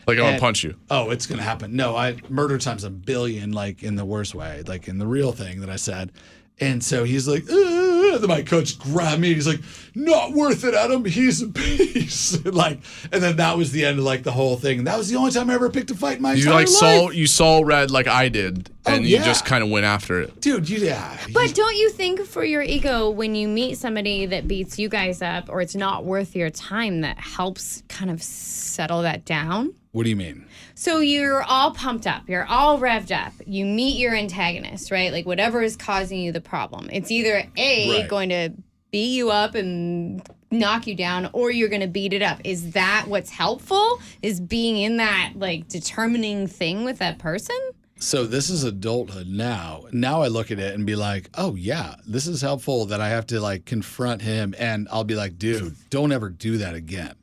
Like, I'm gonna And- punch you. Oh, it's gonna happen. No, I murder times a billion, like in the worst way, like in the real thing that I said. And so he's like, then my coach grabbed me. He's like, not worth it, Adam. He's a piece. And then that was the end of like the whole thing. And that was the only time I ever picked a fight in my You entire like life. saw red like I did, and you yeah. just kind of went after it. Dude, yeah. But don't you think for your ego, when you meet somebody that beats you guys up or it's not worth your time, that helps kind of settle that down? What do you mean? So you're all pumped up, you're all revved up. You meet your antagonist, right? Like whatever is causing you the problem. It's either A, Right. going to beat you up and knock you down, or you're going to beat it up. Is that what's helpful? Is being in that like determining thing with that person? So this is adulthood now. Now I look at it and be like, oh yeah, this is helpful that I have to like confront him, and I'll be like, dude, don't ever do that again.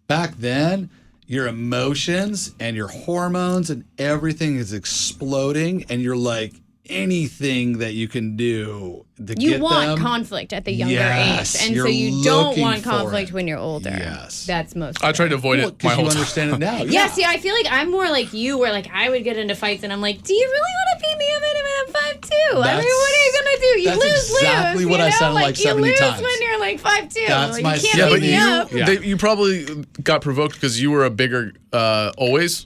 Back then, your emotions and your hormones and everything is exploding, and you're like, anything that you can do to You get want them. conflict at the younger Yes, age. And you're so you don't looking want for conflict it. when you're older. Yes. That's most I tried to avoid Well, it my 'cause whole you time. understand it now. Yeah, see, I feel like I'm more like you, where like I would get into fights and I'm like, do you really want to beat me up at 5'2"? I mean, what are you gonna do? You that's lose, exactly lose. what you I know? sounded like you 70 lose times. when you're like 5'2". That's Like, my you can't Yeah, beat but me up. Yeah. you probably got provoked because you were a bigger always.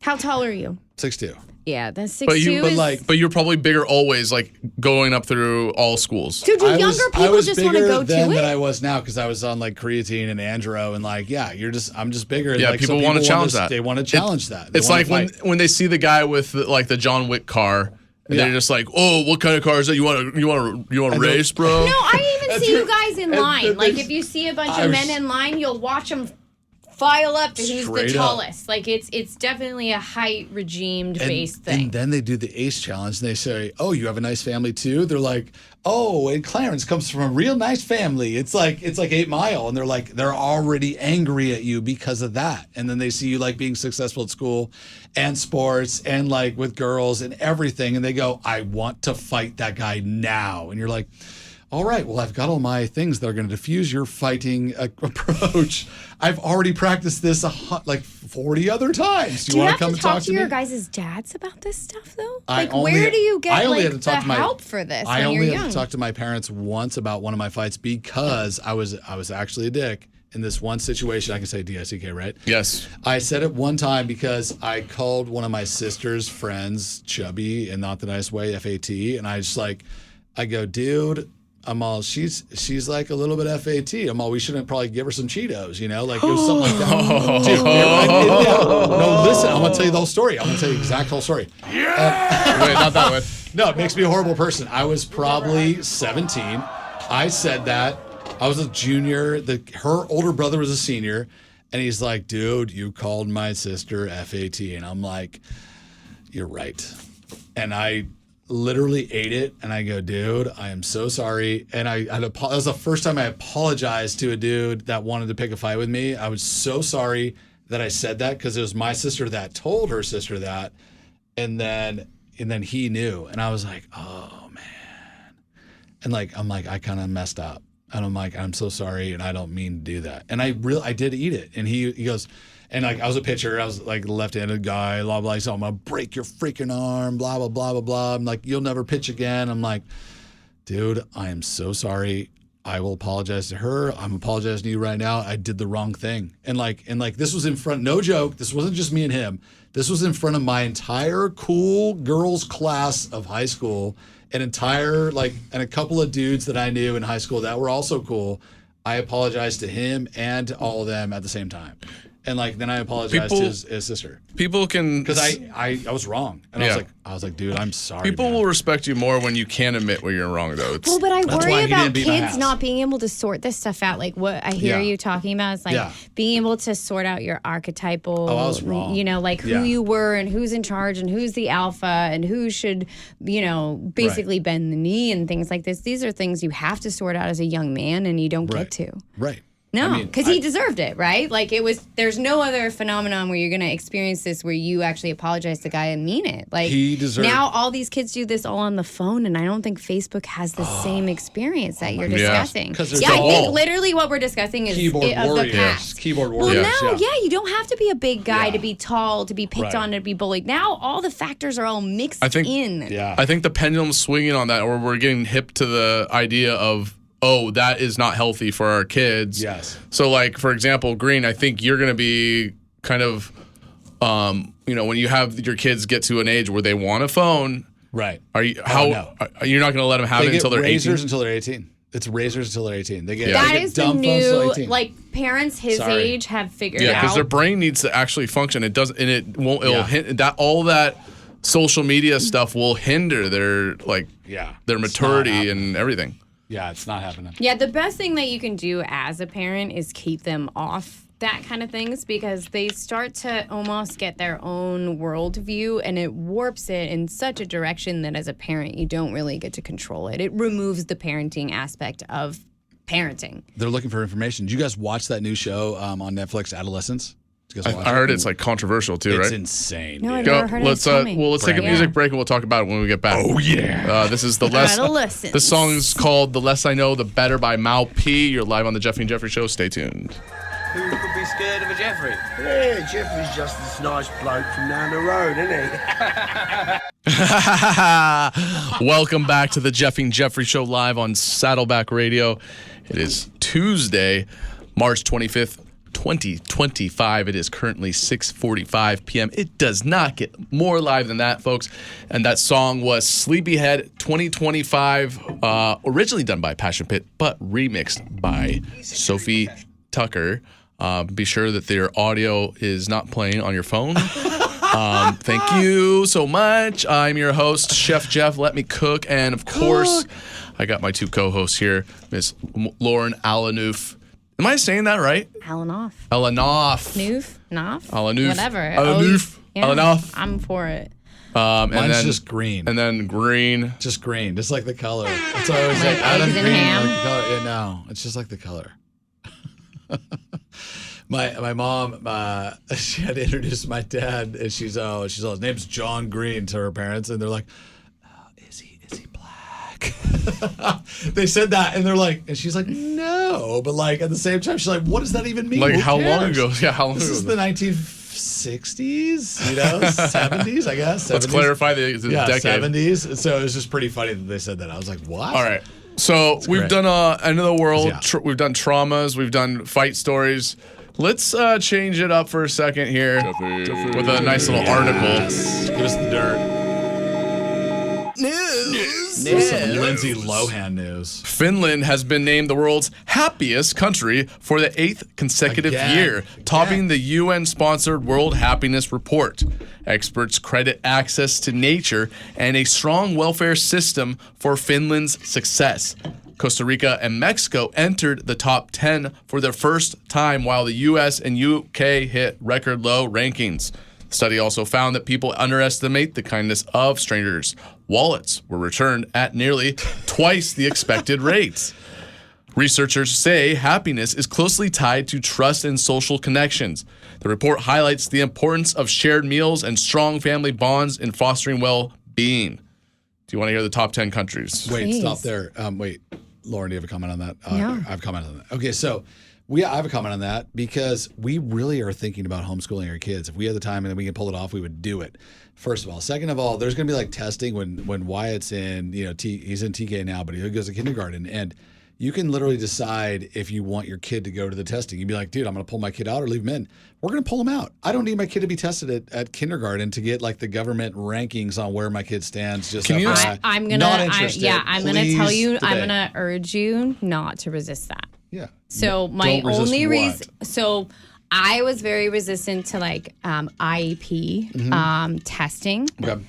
How tall are you? 6'2". Yeah, that's 6'2". But you, is, but you're probably bigger always, like going up through all schools. so do younger I people was just want to bigger go then to than it? I was now because I was on like creatine and andro, and like, yeah, I'm just bigger. Yeah, like, people so want to challenge that. They want to challenge that. They It's wanna like when fight. when they see the guy with like the John Wick car, and Yeah. they're just like, "Oh, what kind of car is that? You want to And race, bro?" No, I even see you guys in and line. the Like thing- if you see a bunch I of was- men in line, you'll watch them file up to who's Straight the up. tallest. Like it's definitely a height regimed based thing. And then they do the ACE challenge and they say, "Oh, you have a nice family too?" They're like, "Oh, and Clarence comes from a real nice family." It's like 8 Mile, and they're already angry at you because of that. And then they see you like being successful at school and sports and like with girls and everything, and they go, "I want to fight that guy now." And you're like, all right, well, I've got all my things that are going to diffuse your fighting approach. I've already practiced this like 40 other times. Do you want have to come to talk talk to me? your guys' dads about this stuff, though? I Like, only- where do you get I only like had to talk the to my- help for this I when only you're had young? to talk to my parents once about one of my fights because I was actually a dick in this one situation. I can say DICK, right? Yes. I said it one time because I called one of my sister's friends chubby in not the nice way, FAT, and I go, dude, I'm all, she's like a little bit FAT. I'm all, we shouldn't probably give her some Cheetos, like it was something like that. Dude, no, listen, I'm gonna tell you the whole story. I'm gonna tell you the exact whole story. Wait, not that one. No, it makes me a horrible person. I was probably 17. I said that. I was a junior. Her older brother was a senior. And he's like, dude, you called my sister FAT. And I'm like, you're right. And I literally ate it. And I go, dude, I am so sorry. And that was the first time I apologized to a dude that wanted to pick a fight with me. I was so sorry that I said that because it was my sister that told her sister that. And then he knew. And I was like, oh, man. And I'm like, I kind of messed up. And I'm like, I'm so sorry, and I don't mean to do that. And I did eat it. And he goes, and I was a pitcher. I was like a left-handed guy, blah, blah. He's like, I'm going to break your freaking arm, blah, blah, blah, blah, blah. I'm like, you'll never pitch again. I'm like, dude, I am so sorry. I will apologize to her. I'm apologizing to you right now. I did the wrong thing. And this was in front, no joke. This wasn't just me and him. This was in front of my entire cool girls class of high school. And a couple of dudes that I knew in high school that were also cool. I apologized to him and to all of them at the same time. And then I apologized to his sister. People can, because I was wrong. And Yeah. I was like, dude, I'm sorry. people man. will respect you more when you can admit when you're wrong, though. Well, but I That's why worry he about didn't beat my kids ass. not being able to sort this stuff out. Like what I hear Yeah. you talking about is Yeah. being able to sort out your archetypal, I was wrong. Who Yeah. you were and who's in charge and who's the alpha and who should, basically bend the knee and things like this. These are things you have to sort out as a young man and you don't Right. get to. Right. No, I mean, because he deserved it, right? There's no other phenomenon where you're going to experience this where you actually apologize to the guy and mean it. He deserved- Now all these kids do this all on the phone, and I don't think Facebook has the same experience that you're discussing. 'Cause there's Yeah, I all think literally what we're discussing is Keyboard of the warriors. past. Keyboard Well, warriors. now, you don't have to be a big guy Yeah. to be tall, to be picked Right. on, to be bullied. Now all the factors are all mixed I think- in. Yeah. I think the pendulum's swinging on that, or we're getting hip to the idea of, oh, that is not healthy for our kids. Yes. So, for example, Green, I think you're going to be kind of, when you have your kids get to an age where they want a phone, Right. are you no. you're not going to let them have They it until get they're 18? razors until they're 18. It's razors until they're 18. They get, Yeah. they That get is the dumb phones till new, 18. parents his Sorry. age have figured Yeah, because out. their brain needs to actually function. It doesn't, and it won't. It'll Yeah. hint that all that social media stuff will hinder their Yeah. their It's not maturity happening. and everything. Yeah, it's not happening. Yeah, the best thing that you can do as a parent is keep them off that kind of things because they start to almost get their own worldview and it warps it in such a direction that as a parent you don't really get to control it. It removes the parenting aspect of parenting. They're looking for information. Did you guys watch that new show on Netflix, Adolescence? Did you guys watch I it? heard it's controversial too, It's right? insane. No, dude. I've Go. never heard of Let's it coming. let's take a Brand music new. break and we'll talk about it when we get back. Oh, yeah. This is the less. Adolescence. The song's called "The Less I Know, The Better" by Mal P. You're live on the Jeffy and Jeffrey Show. Stay tuned. Who could be scared of a Jeffrey? Yeah, Jeffrey's just this nice bloke from down the road, isn't he? Welcome back to the Jeffy and Jeffrey Show live on Saddleback Radio. It is Tuesday, March 25th, 2025. It is currently 6:45 p.m. It does not get more live than that, folks. And that song was Sleepyhead 2025, originally done by Passion Pit, but remixed by Sophie Tucker. Be sure that their audio is not playing on your phone. Thank you so much. I'm your host, Chef Jeff. Let me cook. And of course, I got my two co-hosts here, Miss Lauren Alanouf, Am I saying that right? Alanouf. Alanouf. Nouf? Alanouf. Whatever. Alanouf. Yeah, Alanouf. I'm for it. And Mine's then just green. And then green. Just green, just like the color. That's why I always Like say Adam eggs and green. ham? Like the color. Yeah, no, it's just like the color. my mom, she had introduced my dad, and she's his name's John Green to her parents, and they're like, oh, is he black? They said that, and they're like, and she's like, no, but like at the same time, she's like, what does that even mean? Like Who how long cares? ago? Yeah, how long This ago? is the 1960s, 70s, I guess. 70s. Let's clarify the decade. 70s. So it was just pretty funny that they said that. I was like, what? All right. So we've great. done End of the World. Yeah. We've done traumas. We've done fight stories. Let's change it up for a second here with a nice little article. Give us the dirt. News. Some Lindsay Lohan news. Finland has been named the world's happiest country for the 8th consecutive year, topping the UN-sponsored World Happiness Report. Experts credit access to nature and a strong welfare system for Finland's success. Costa Rica and Mexico entered the top 10 for the first time, while the US and UK hit record low rankings. The study also found that people underestimate the kindness of strangers. Wallets were returned at nearly twice the expected rates. Researchers say happiness is closely tied to trust and social connections. The report highlights the importance of shared meals and strong family bonds in fostering well-being. Do you want to hear the top 10 countries? Wait, Please. stop there. Wait, Lauren, do you have a comment on that? Yeah. I have a comment on that. Okay, so I have a comment on that because we really are thinking about homeschooling our kids. If we had the time and then we can pull it off, we would do it. First of all. Second of all, there's going to be like testing when Wyatt's in, he's in TK now, but he goes to kindergarten, and you can literally decide if you want your kid to go to the testing. You'd be like, dude, I'm going to pull my kid out or leave him in. We're going to pull him out. I don't need my kid to be tested at kindergarten to get like the government rankings on where my kid stands. Just Can you- I'm gonna, not interested. I'm gonna tell Please you, today. I'm gonna urge you not to resist that. Yeah. So my Don't resist only what? reason, so I was very resistant to like IEP testing. Okay.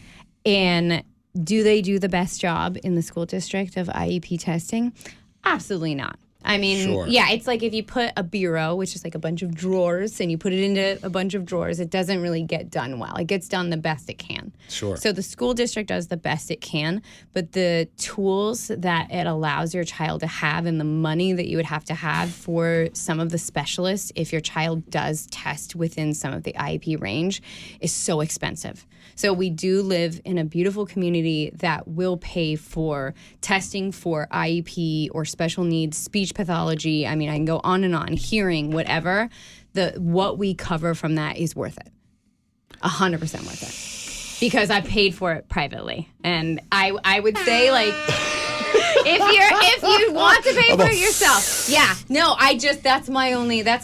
And do they do the best job in the school district of IEP testing? Absolutely not. I mean, Sure. yeah, it's like if you put a bureau, which is like a bunch of drawers, and you put it into a bunch of drawers, it doesn't really get done well. It gets done the best it can. Sure. So the school district does the best it can, but the tools that it allows your child to have and the money that you would have to have for some of the specialists, if your child does test within some of the IEP range, is so expensive. So we do live in a beautiful community that will pay for testing for IEP or special needs, speech pathology. I mean, I can go on and on, hearing, whatever. What we cover from that is worth it. 100% worth it. Because I paid for it privately. And I would say, like, if you want to pay for it yourself. Yeah. No, that's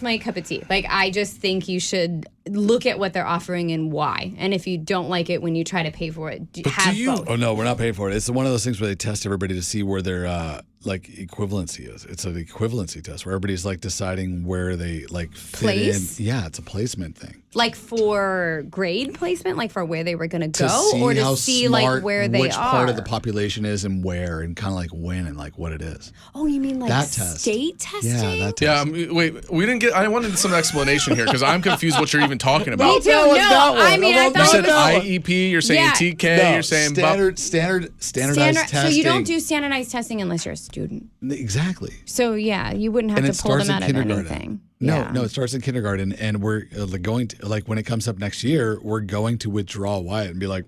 my cup of tea. Like, I just think you should look at what they're offering and why. And if you don't like it when you try to pay for it, have both. Oh no, we're not paying for it. It's one of those things where they test everybody to see where their like equivalency is. It's an equivalency test where everybody's like deciding where they like fit Place? in. Yeah, it's a placement thing. Like for grade placement, like for where they were going to To go, see or to how see smart like where they which are. part of the population is and where, and kind of like when and like what it is. Oh, you mean like That test. state testing? Yeah, that test. Yeah, wait, we didn't get. I wanted some explanation here because I'm confused what you're even talking about. Me too. No, I mean, I You thought said it was IEP. You're saying Yeah. TK. No, You're saying standardized testing. So you don't do standardized testing unless you're a student. Exactly. So yeah, you wouldn't have And to it pull them starts out in of kindergarten. anything. No, Yeah. no, it starts in kindergarten, and we're going to, like, when it comes up next year, we're going to withdraw Wyatt and be like,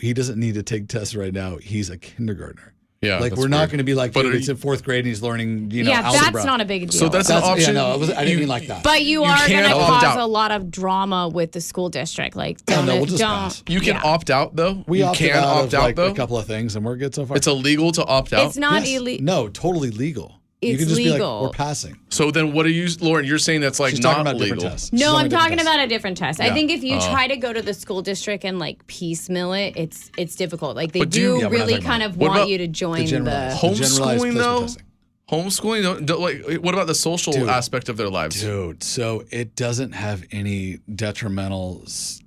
he doesn't need to take tests right now. He's a kindergartner. Yeah, like that's we're not weird. going to be like, But dude, are it's you- in fourth grade and he's learning, Yeah, algebra. that's not a big deal. So that's an option. Yeah, no, I didn't mean like that. But you are going can't to opt cause out. a lot of drama with the school district. Like, Oh, don't, no, we'll just don't. pass. You can yeah. opt out though. we you opted can out opt of, out like, though. a couple of things, and we're good so far. It's illegal to opt out. It's not Yes. illegal. No, totally legal. You It's can just be legal. like, we're passing. So then, what are you, Lauren? You're saying that's like She's not talking about legal. different tests. She's No, I'm different talking tests. about a different test. I Yeah. think if you try to go to the school district and like piecemeal it, it's difficult. Like they But do you- do Yeah, we're not really talking kind about of What want about you to join the. generalized- generalized Homeschooling placement though. testing. Homeschooling, like, what about the social Dude. aspect of their lives? Dude, so it doesn't have any detrimental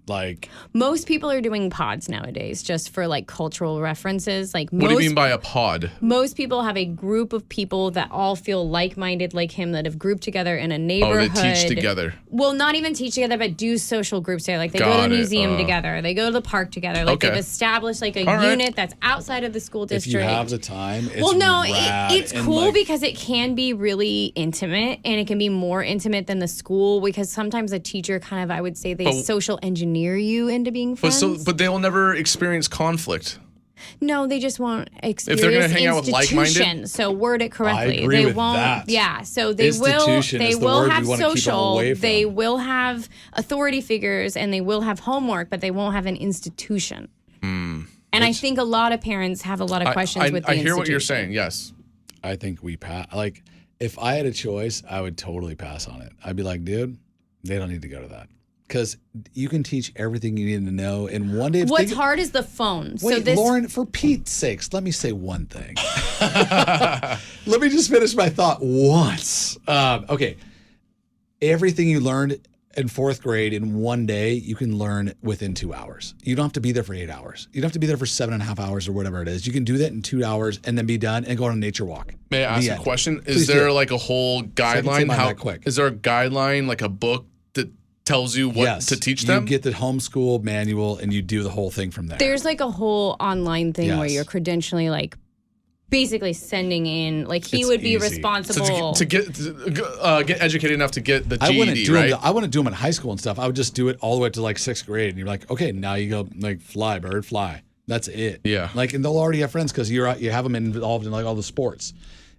Like, Most people are doing pods nowadays, just for like cultural references. Like, What do you mean by a pod? most people have a group of people that all feel like-minded like him, that have grouped together in a Oh, neighborhood. they teach together. Well, not even teach together, but do social groups together. Like, they go Got to the it. museum together. They go to the park together. Like, Okay. they've established like a All right. unit that's outside of the school if district. you have the time, it's Well, no, rad. it's And, cool like, because it can be really intimate, and it can be more intimate than the school, because sometimes a teacher kind of, I would say, they But- social engineer you into being But friends. but they will never experience conflict. No, they just won't experience they're gonna hang out with like-minded? institution. So word it correctly. agree they with won't. that. Yeah. So they will. Institution They is the will word we have wanna keep 'em social. away from. They will have authority figures, and they will have homework, but they won't have an institution. And I think a lot of parents have a lot of questions with the I hear what you're institution. saying. Yes. I think we pass. Like, if I had a choice, I would totally pass on it. I'd be like, dude, they don't need to go to that. Because you can teach everything you need to know in one day. What's hard is the phone. Wait, so this, Lauren, for Pete's sakes, let me say one thing. Let me just finish my thought once. Okay. Everything you learned in 4th grade in one day, you can learn within 2 hours. You don't have to be there for 8 hours. You don't have to be there for 7.5 hours or whatever it is. You can do that in 2 hours and then be done and go on a nature walk. May I ask The a end. question? Please Is there do. like a whole can say guideline? mine How that quick. is there a guideline, like a book that tells you what Yes. to teach them? You get the homeschool manual and you do the whole thing from there. there's like a whole online thing where Yes. you're credentially like basically sending in. Like, he It's would be easy. responsible. to get educated enough to get the I wouldn't GED, do right? them. I wouldn't do them in high school and stuff. I would just do it all the way to like 6th grade, and you're like, okay, now you go like fly, bird, fly. That's it. Yeah. Like, and they'll already have friends because you have them involved in like all the sports.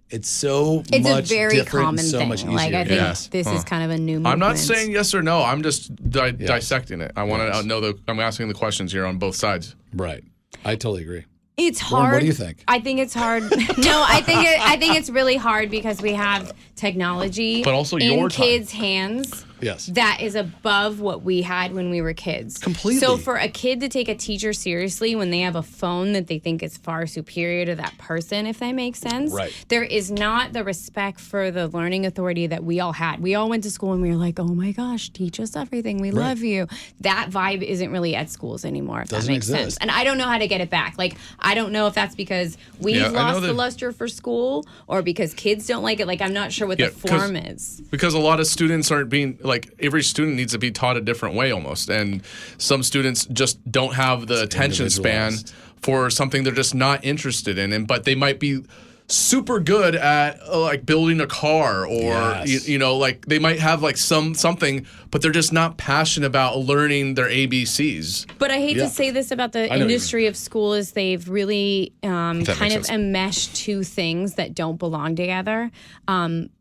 It's so It's much a very different common and so thing. much easier. Like, I think Yes. this is kind of a new movement. I'm not saying yes or no. I'm just dissecting it. I want to know I'm asking the questions here on both sides. Right. I totally agree. It's Lauren, hard. what do you think? I think it's hard. No, I think it's really hard because we have technology But also in your time. kids' hands. Yes. That is above what we had when we were kids. Completely. So for a kid to take a teacher seriously when they have a phone that they think is far superior to that person, if that makes sense, Right. there is not the respect for the learning authority that we all had. We all went to school and we were like, oh my gosh, teach us everything. We love you. That vibe isn't really at schools anymore, if Doesn't that makes exist. sense. And I don't know how to get it back. Like, I don't know if that's because we've Yeah, I know lost the that- luster for school or because kids don't like it. Like, I'm not sure what Yeah, the form is. Because a lot of students aren't being like every student needs to be taught a different way almost, and some students just don't have the attention span individualized. for something they're just not interested in, and but they might be super good at like building a car or Yes. you know, like they might have like something, but they're just not passionate about learning their ABCs. But I hate Yeah. to say this about the I know what you industry of school is they've really kind makes of sense. enmeshed two things that don't belong together.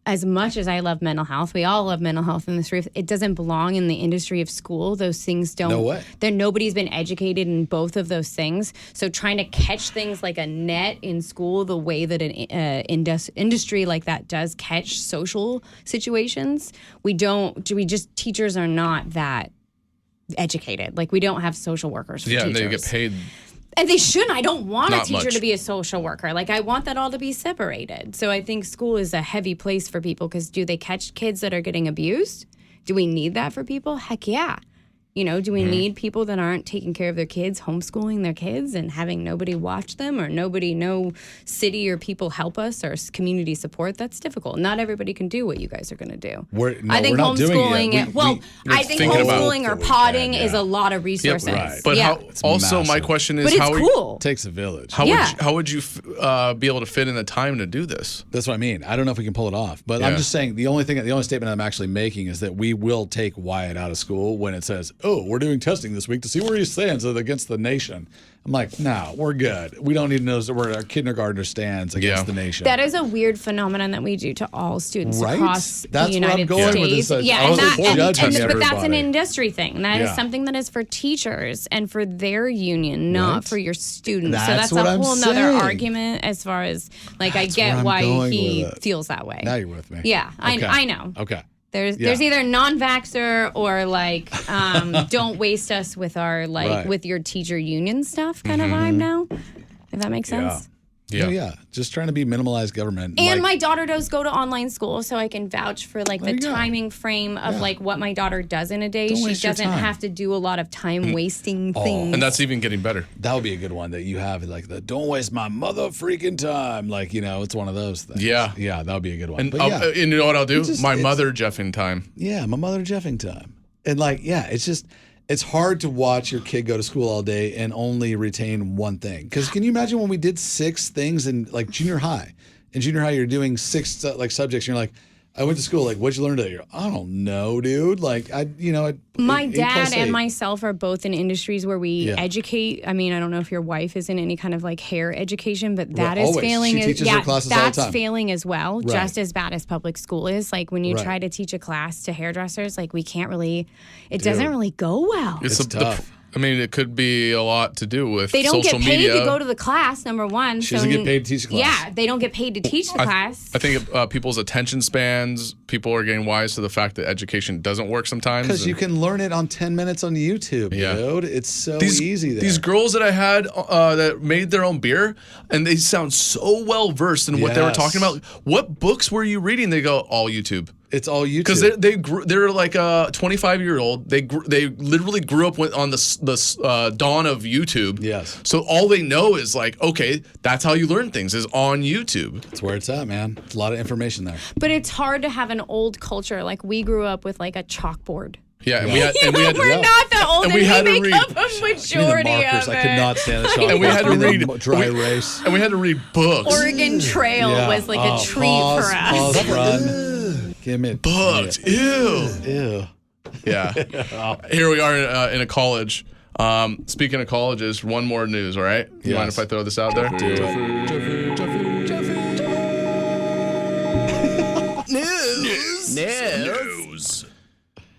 As much as I love mental health, we all love mental health in this roof. It doesn't belong in the industry of school. Those things don't. No way. Nobody's been educated in both of those things. So trying to catch things like a net in school, the way that an industry like that does catch social situations, we don't. We just teachers are not that educated. Like, we don't have social workers for Yeah, teachers. and they get paid. And they shouldn't. I don't want a Not teacher much. to be a social worker. Like, I want that all to be separated. So I think school is a heavy place for people because do they catch kids that are getting abused? Do we need that for people? Heck yeah. You know, do we need people that aren't taking care of their kids, homeschooling their kids and having nobody watch them or no city or people help us or community support? That's difficult. Not everybody can do what you guys are going to do. I think homeschooling, I think thinking about- homeschooling or that we podding can, is yeah. a lot of resources. right. But yeah. also my massive. question is But it's how cool. takes a village. how would you be able to fit in the time to do this? That's what I mean. I don't know if we can pull it off, but Yeah. I'm just saying the only statement I'm actually making is that we will take Wyatt out of school when it says, "Oh, we're doing testing this week to see where he stands against the nation." I'm like, "No, we're good. We don't need to know where our kindergartner stands against Yeah. the nation." That is a weird phenomenon that we do to all students Right? across That's the where I'm United going States. with this. I Yeah, was and judging but that's an everybody. industry thing. That is Yeah. something that is for teachers and for their union, not Right. for your students. That's so that's what a I'm whole nother saying. argument as far as like That's I where get I'm why going he with it. feels that way. Now you're with me. Yeah, Okay. I know. Okay. There's Yeah. either non-vaxxer or like don't waste us with our Right. with your teacher union stuff kind of vibe now. If that makes sense. Yeah. Yeah. Just trying to be minimalized government. And my daughter does go to online school, so I can vouch for like the you go. timing frame of like what my daughter does in a day. Don't She waste your doesn't time. have to do a lot of time wasting things. And that's even getting better. That would be a good one that you have, like the "Don't waste my mother freaking time." Like, it's one of those things. Yeah. Yeah, that would be a good one. And, But yeah, and you know what I'll do? It's My mother Jeffing time. yeah, my mother jeffing time. And like, yeah, it's hard to watch your kid go to school all day and only retain one thing. Because can you imagine when we did 6 things in like junior high? In junior high, you're doing 6 like subjects. And you're like, I went to school. Like, what'd you learn today? You're, I don't know, dude. Like, My 8 dad plus and 8. myself are both in industries where we Yeah. educate. I mean, I don't know if your wife is in any kind of like hair education, but that Right, is always. failing. She teaches her classes all the that's time. failing as well, Right. just as bad as public school is. Like when you Right. try to teach a class to hairdressers, like we can't really, it doesn't really go well. It's tough. I mean, it could be a lot to do with They don't social get paid media. to go to the class, number one. She doesn't get paid to teach the class. Yeah, they don't get paid to teach the class. I think people's attention spans, people are getting wise to the fact that education doesn't work sometimes. Because you and can learn it on 10 minutes on YouTube, Yeah. dude. It's so these, easy there. These girls that I had that made their own beer, and they sound so well versed in what they were Yes. talking about. What books were you reading? They go, all YouTube. It's all YouTube. Because they're like a 25-year-old. They literally grew up on the dawn of YouTube. Yes. So all they know is like, okay, that's how you learn things is on YouTube. That's where it's at, man. It's a lot of information there. But it's hard to have an old culture. Like we grew up with like a chalkboard. Yeah, and we had We're not that old, And and we had to make read- up a Give me the majority markers. of I could it. not stand the chalkboard. And we had to Give me the read- dry we- erase. and we had to read books. Oregon Trail Yeah. was like Oh, a treat pause, for us. Pause, run. Give me Books. Ew. Ew. Yeah. Here we are in a college. Speaking of colleges, one more news, all right? You mind Yes. if I throw this out there? News.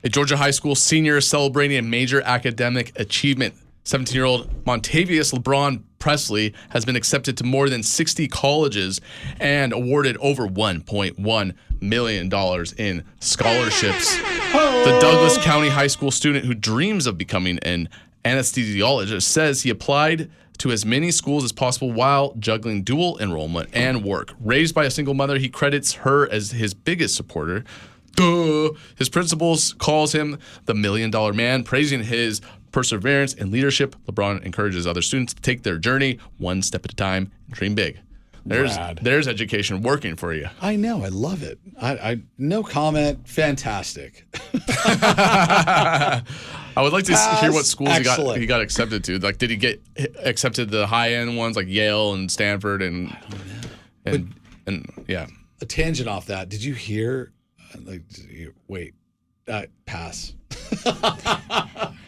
A Georgia high school senior is celebrating a major academic achievement. 17-year-old Montavious LeBron Presley has been accepted to more than 60 colleges and awarded over $1.1 million in scholarships. The Douglas County High School student who dreams of becoming an anesthesiologist says he applied to as many schools as possible while juggling dual enrollment and work. Raised by a single mother, he credits her as his biggest supporter. Duh. His principals calls him the $1 million man, praising his perseverance and leadership. LeBron encourages other students to take their journey one step at a time and dream big. There's education working for you. I know. I love it. I no comment. Fantastic. I would like to hear what schools Excellent. he got accepted to. Like, did he get accepted to the high end ones like Yale and Stanford and yeah? A tangent off that. Did you hear? Wait. Pass.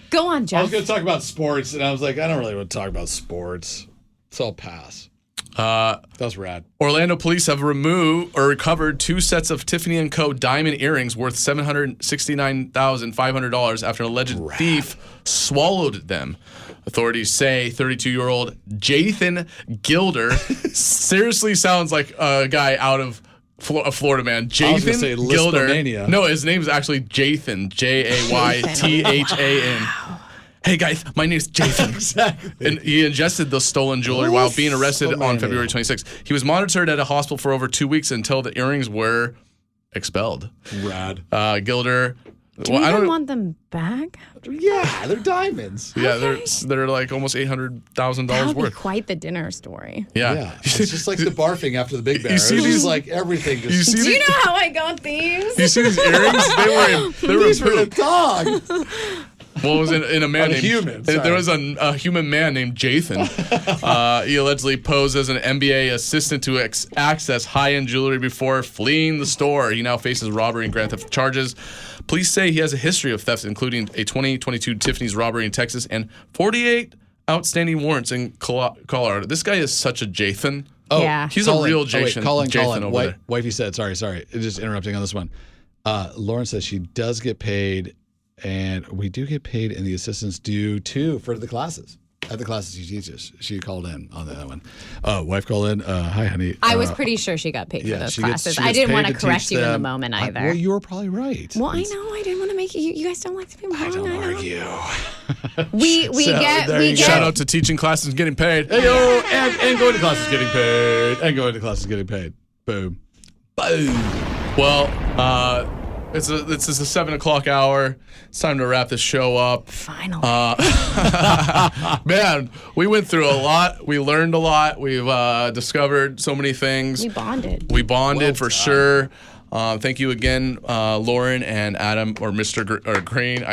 Go on, I Jeff. was going to talk about sports, and I was like, I don't really want to talk about sports, so I'll pass. That was rad. Orlando police have recovered 2 sets of Tiffany & Co. diamond earrings worth $769,500 after an alleged thief swallowed them. Authorities say 32-year-old Jathan Gilder seriously sounds like a guy out of a Florida man. I was gonna Jathan say Gilder. Lispomania. No, his name is actually Jathan. Jaythan. Hey guys, my name's Jathan. Exactly. And he ingested the stolen jewelry while being arrested on Lispomania. February 26th. He was monitored at a hospital for over 2 weeks until the earrings were expelled. Rad. Gilder. Do you even want them back? Yeah, they're diamonds. Yeah, they're like almost $800,000 That would be worth. quite the dinner story. Yeah. Yeah. It's just like the barfing after the Big Bear. You see It's just these- like everything just. You see Do you these, know how I got these? you see these earrings? They were These were a poop. dog. Well, it was in a man A named human, There sorry. was a human man named Jathan. He allegedly posed as an MBA assistant to access high-end jewelry before fleeing the store. He now faces robbery and grand theft charges. Police say he has a history of theft, including a 2022 Tiffany's robbery in Texas and 48 outstanding warrants in Colorado. This guy is such a Jathan. Oh, Yeah. He's Colin. a real Oh, wait, Jathan, Colin, Jathan over there. Wifey said, sorry. Just interrupting on this one. Lauren says she does get paid, and we do get paid, and the assistants do too for the classes. at the classes she teaches. She called in on that one. Wife called in. Hi, honey. I was pretty sure she got paid for those classes. she I gets didn't paid want to to correct teach you in the them. moment either. Well, you were probably right. Well, I know. I didn't want to make you guys don't like to be wrong. I don't know. argue. We get Shout out to teaching classes and getting paid. Hey, yo, and going to classes getting paid. And going to classes getting paid. Boom. Boom. Well, it's a 7:00 hour. It's time to wrap this show up. Finally. Man, we went through a lot. We learned a lot. We've discovered so many things. We bonded. We bonded Well for done. sure. Thank you again, Lauren and Adam, or Mr. Green.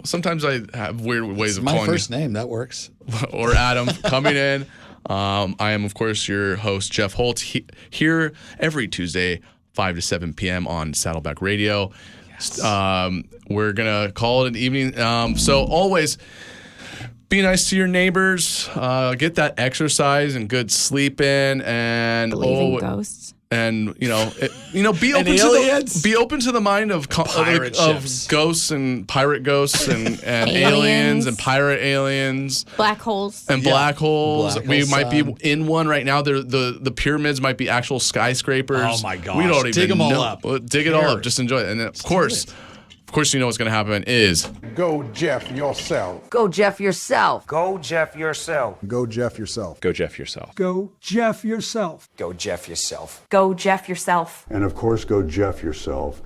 Sometimes I have weird ways of My calling first name, that works. you, or Adam, coming in. I am, of course, your host, Jeff Holt, here every Tuesday, 5 to 7 p.m. on Saddleback Radio. Yes. We're going to call it an evening. So always be nice to your neighbors. Get that exercise and good sleep in. And Believe in ghosts. And be open aliens? be open to the mind of Pirate ships. ghosts and pirate ghosts and aliens and pirate aliens. Black holes. And black holes. Black We hole might be sun. in one right now. The pyramids might be actual skyscrapers. Oh my gosh. We don't even Dig 'em all know. up. Well, dig it all up. Just enjoy it. And then, of course, you know what's going to happen is Go Jeff yourself. Go Jeff yourself. Go Jeff yourself. Go Jeff yourself. Go Jeff yourself. Go Jeff yourself. Go Jeff yourself. Go Jeff yourself. And of course, go Jeff yourself.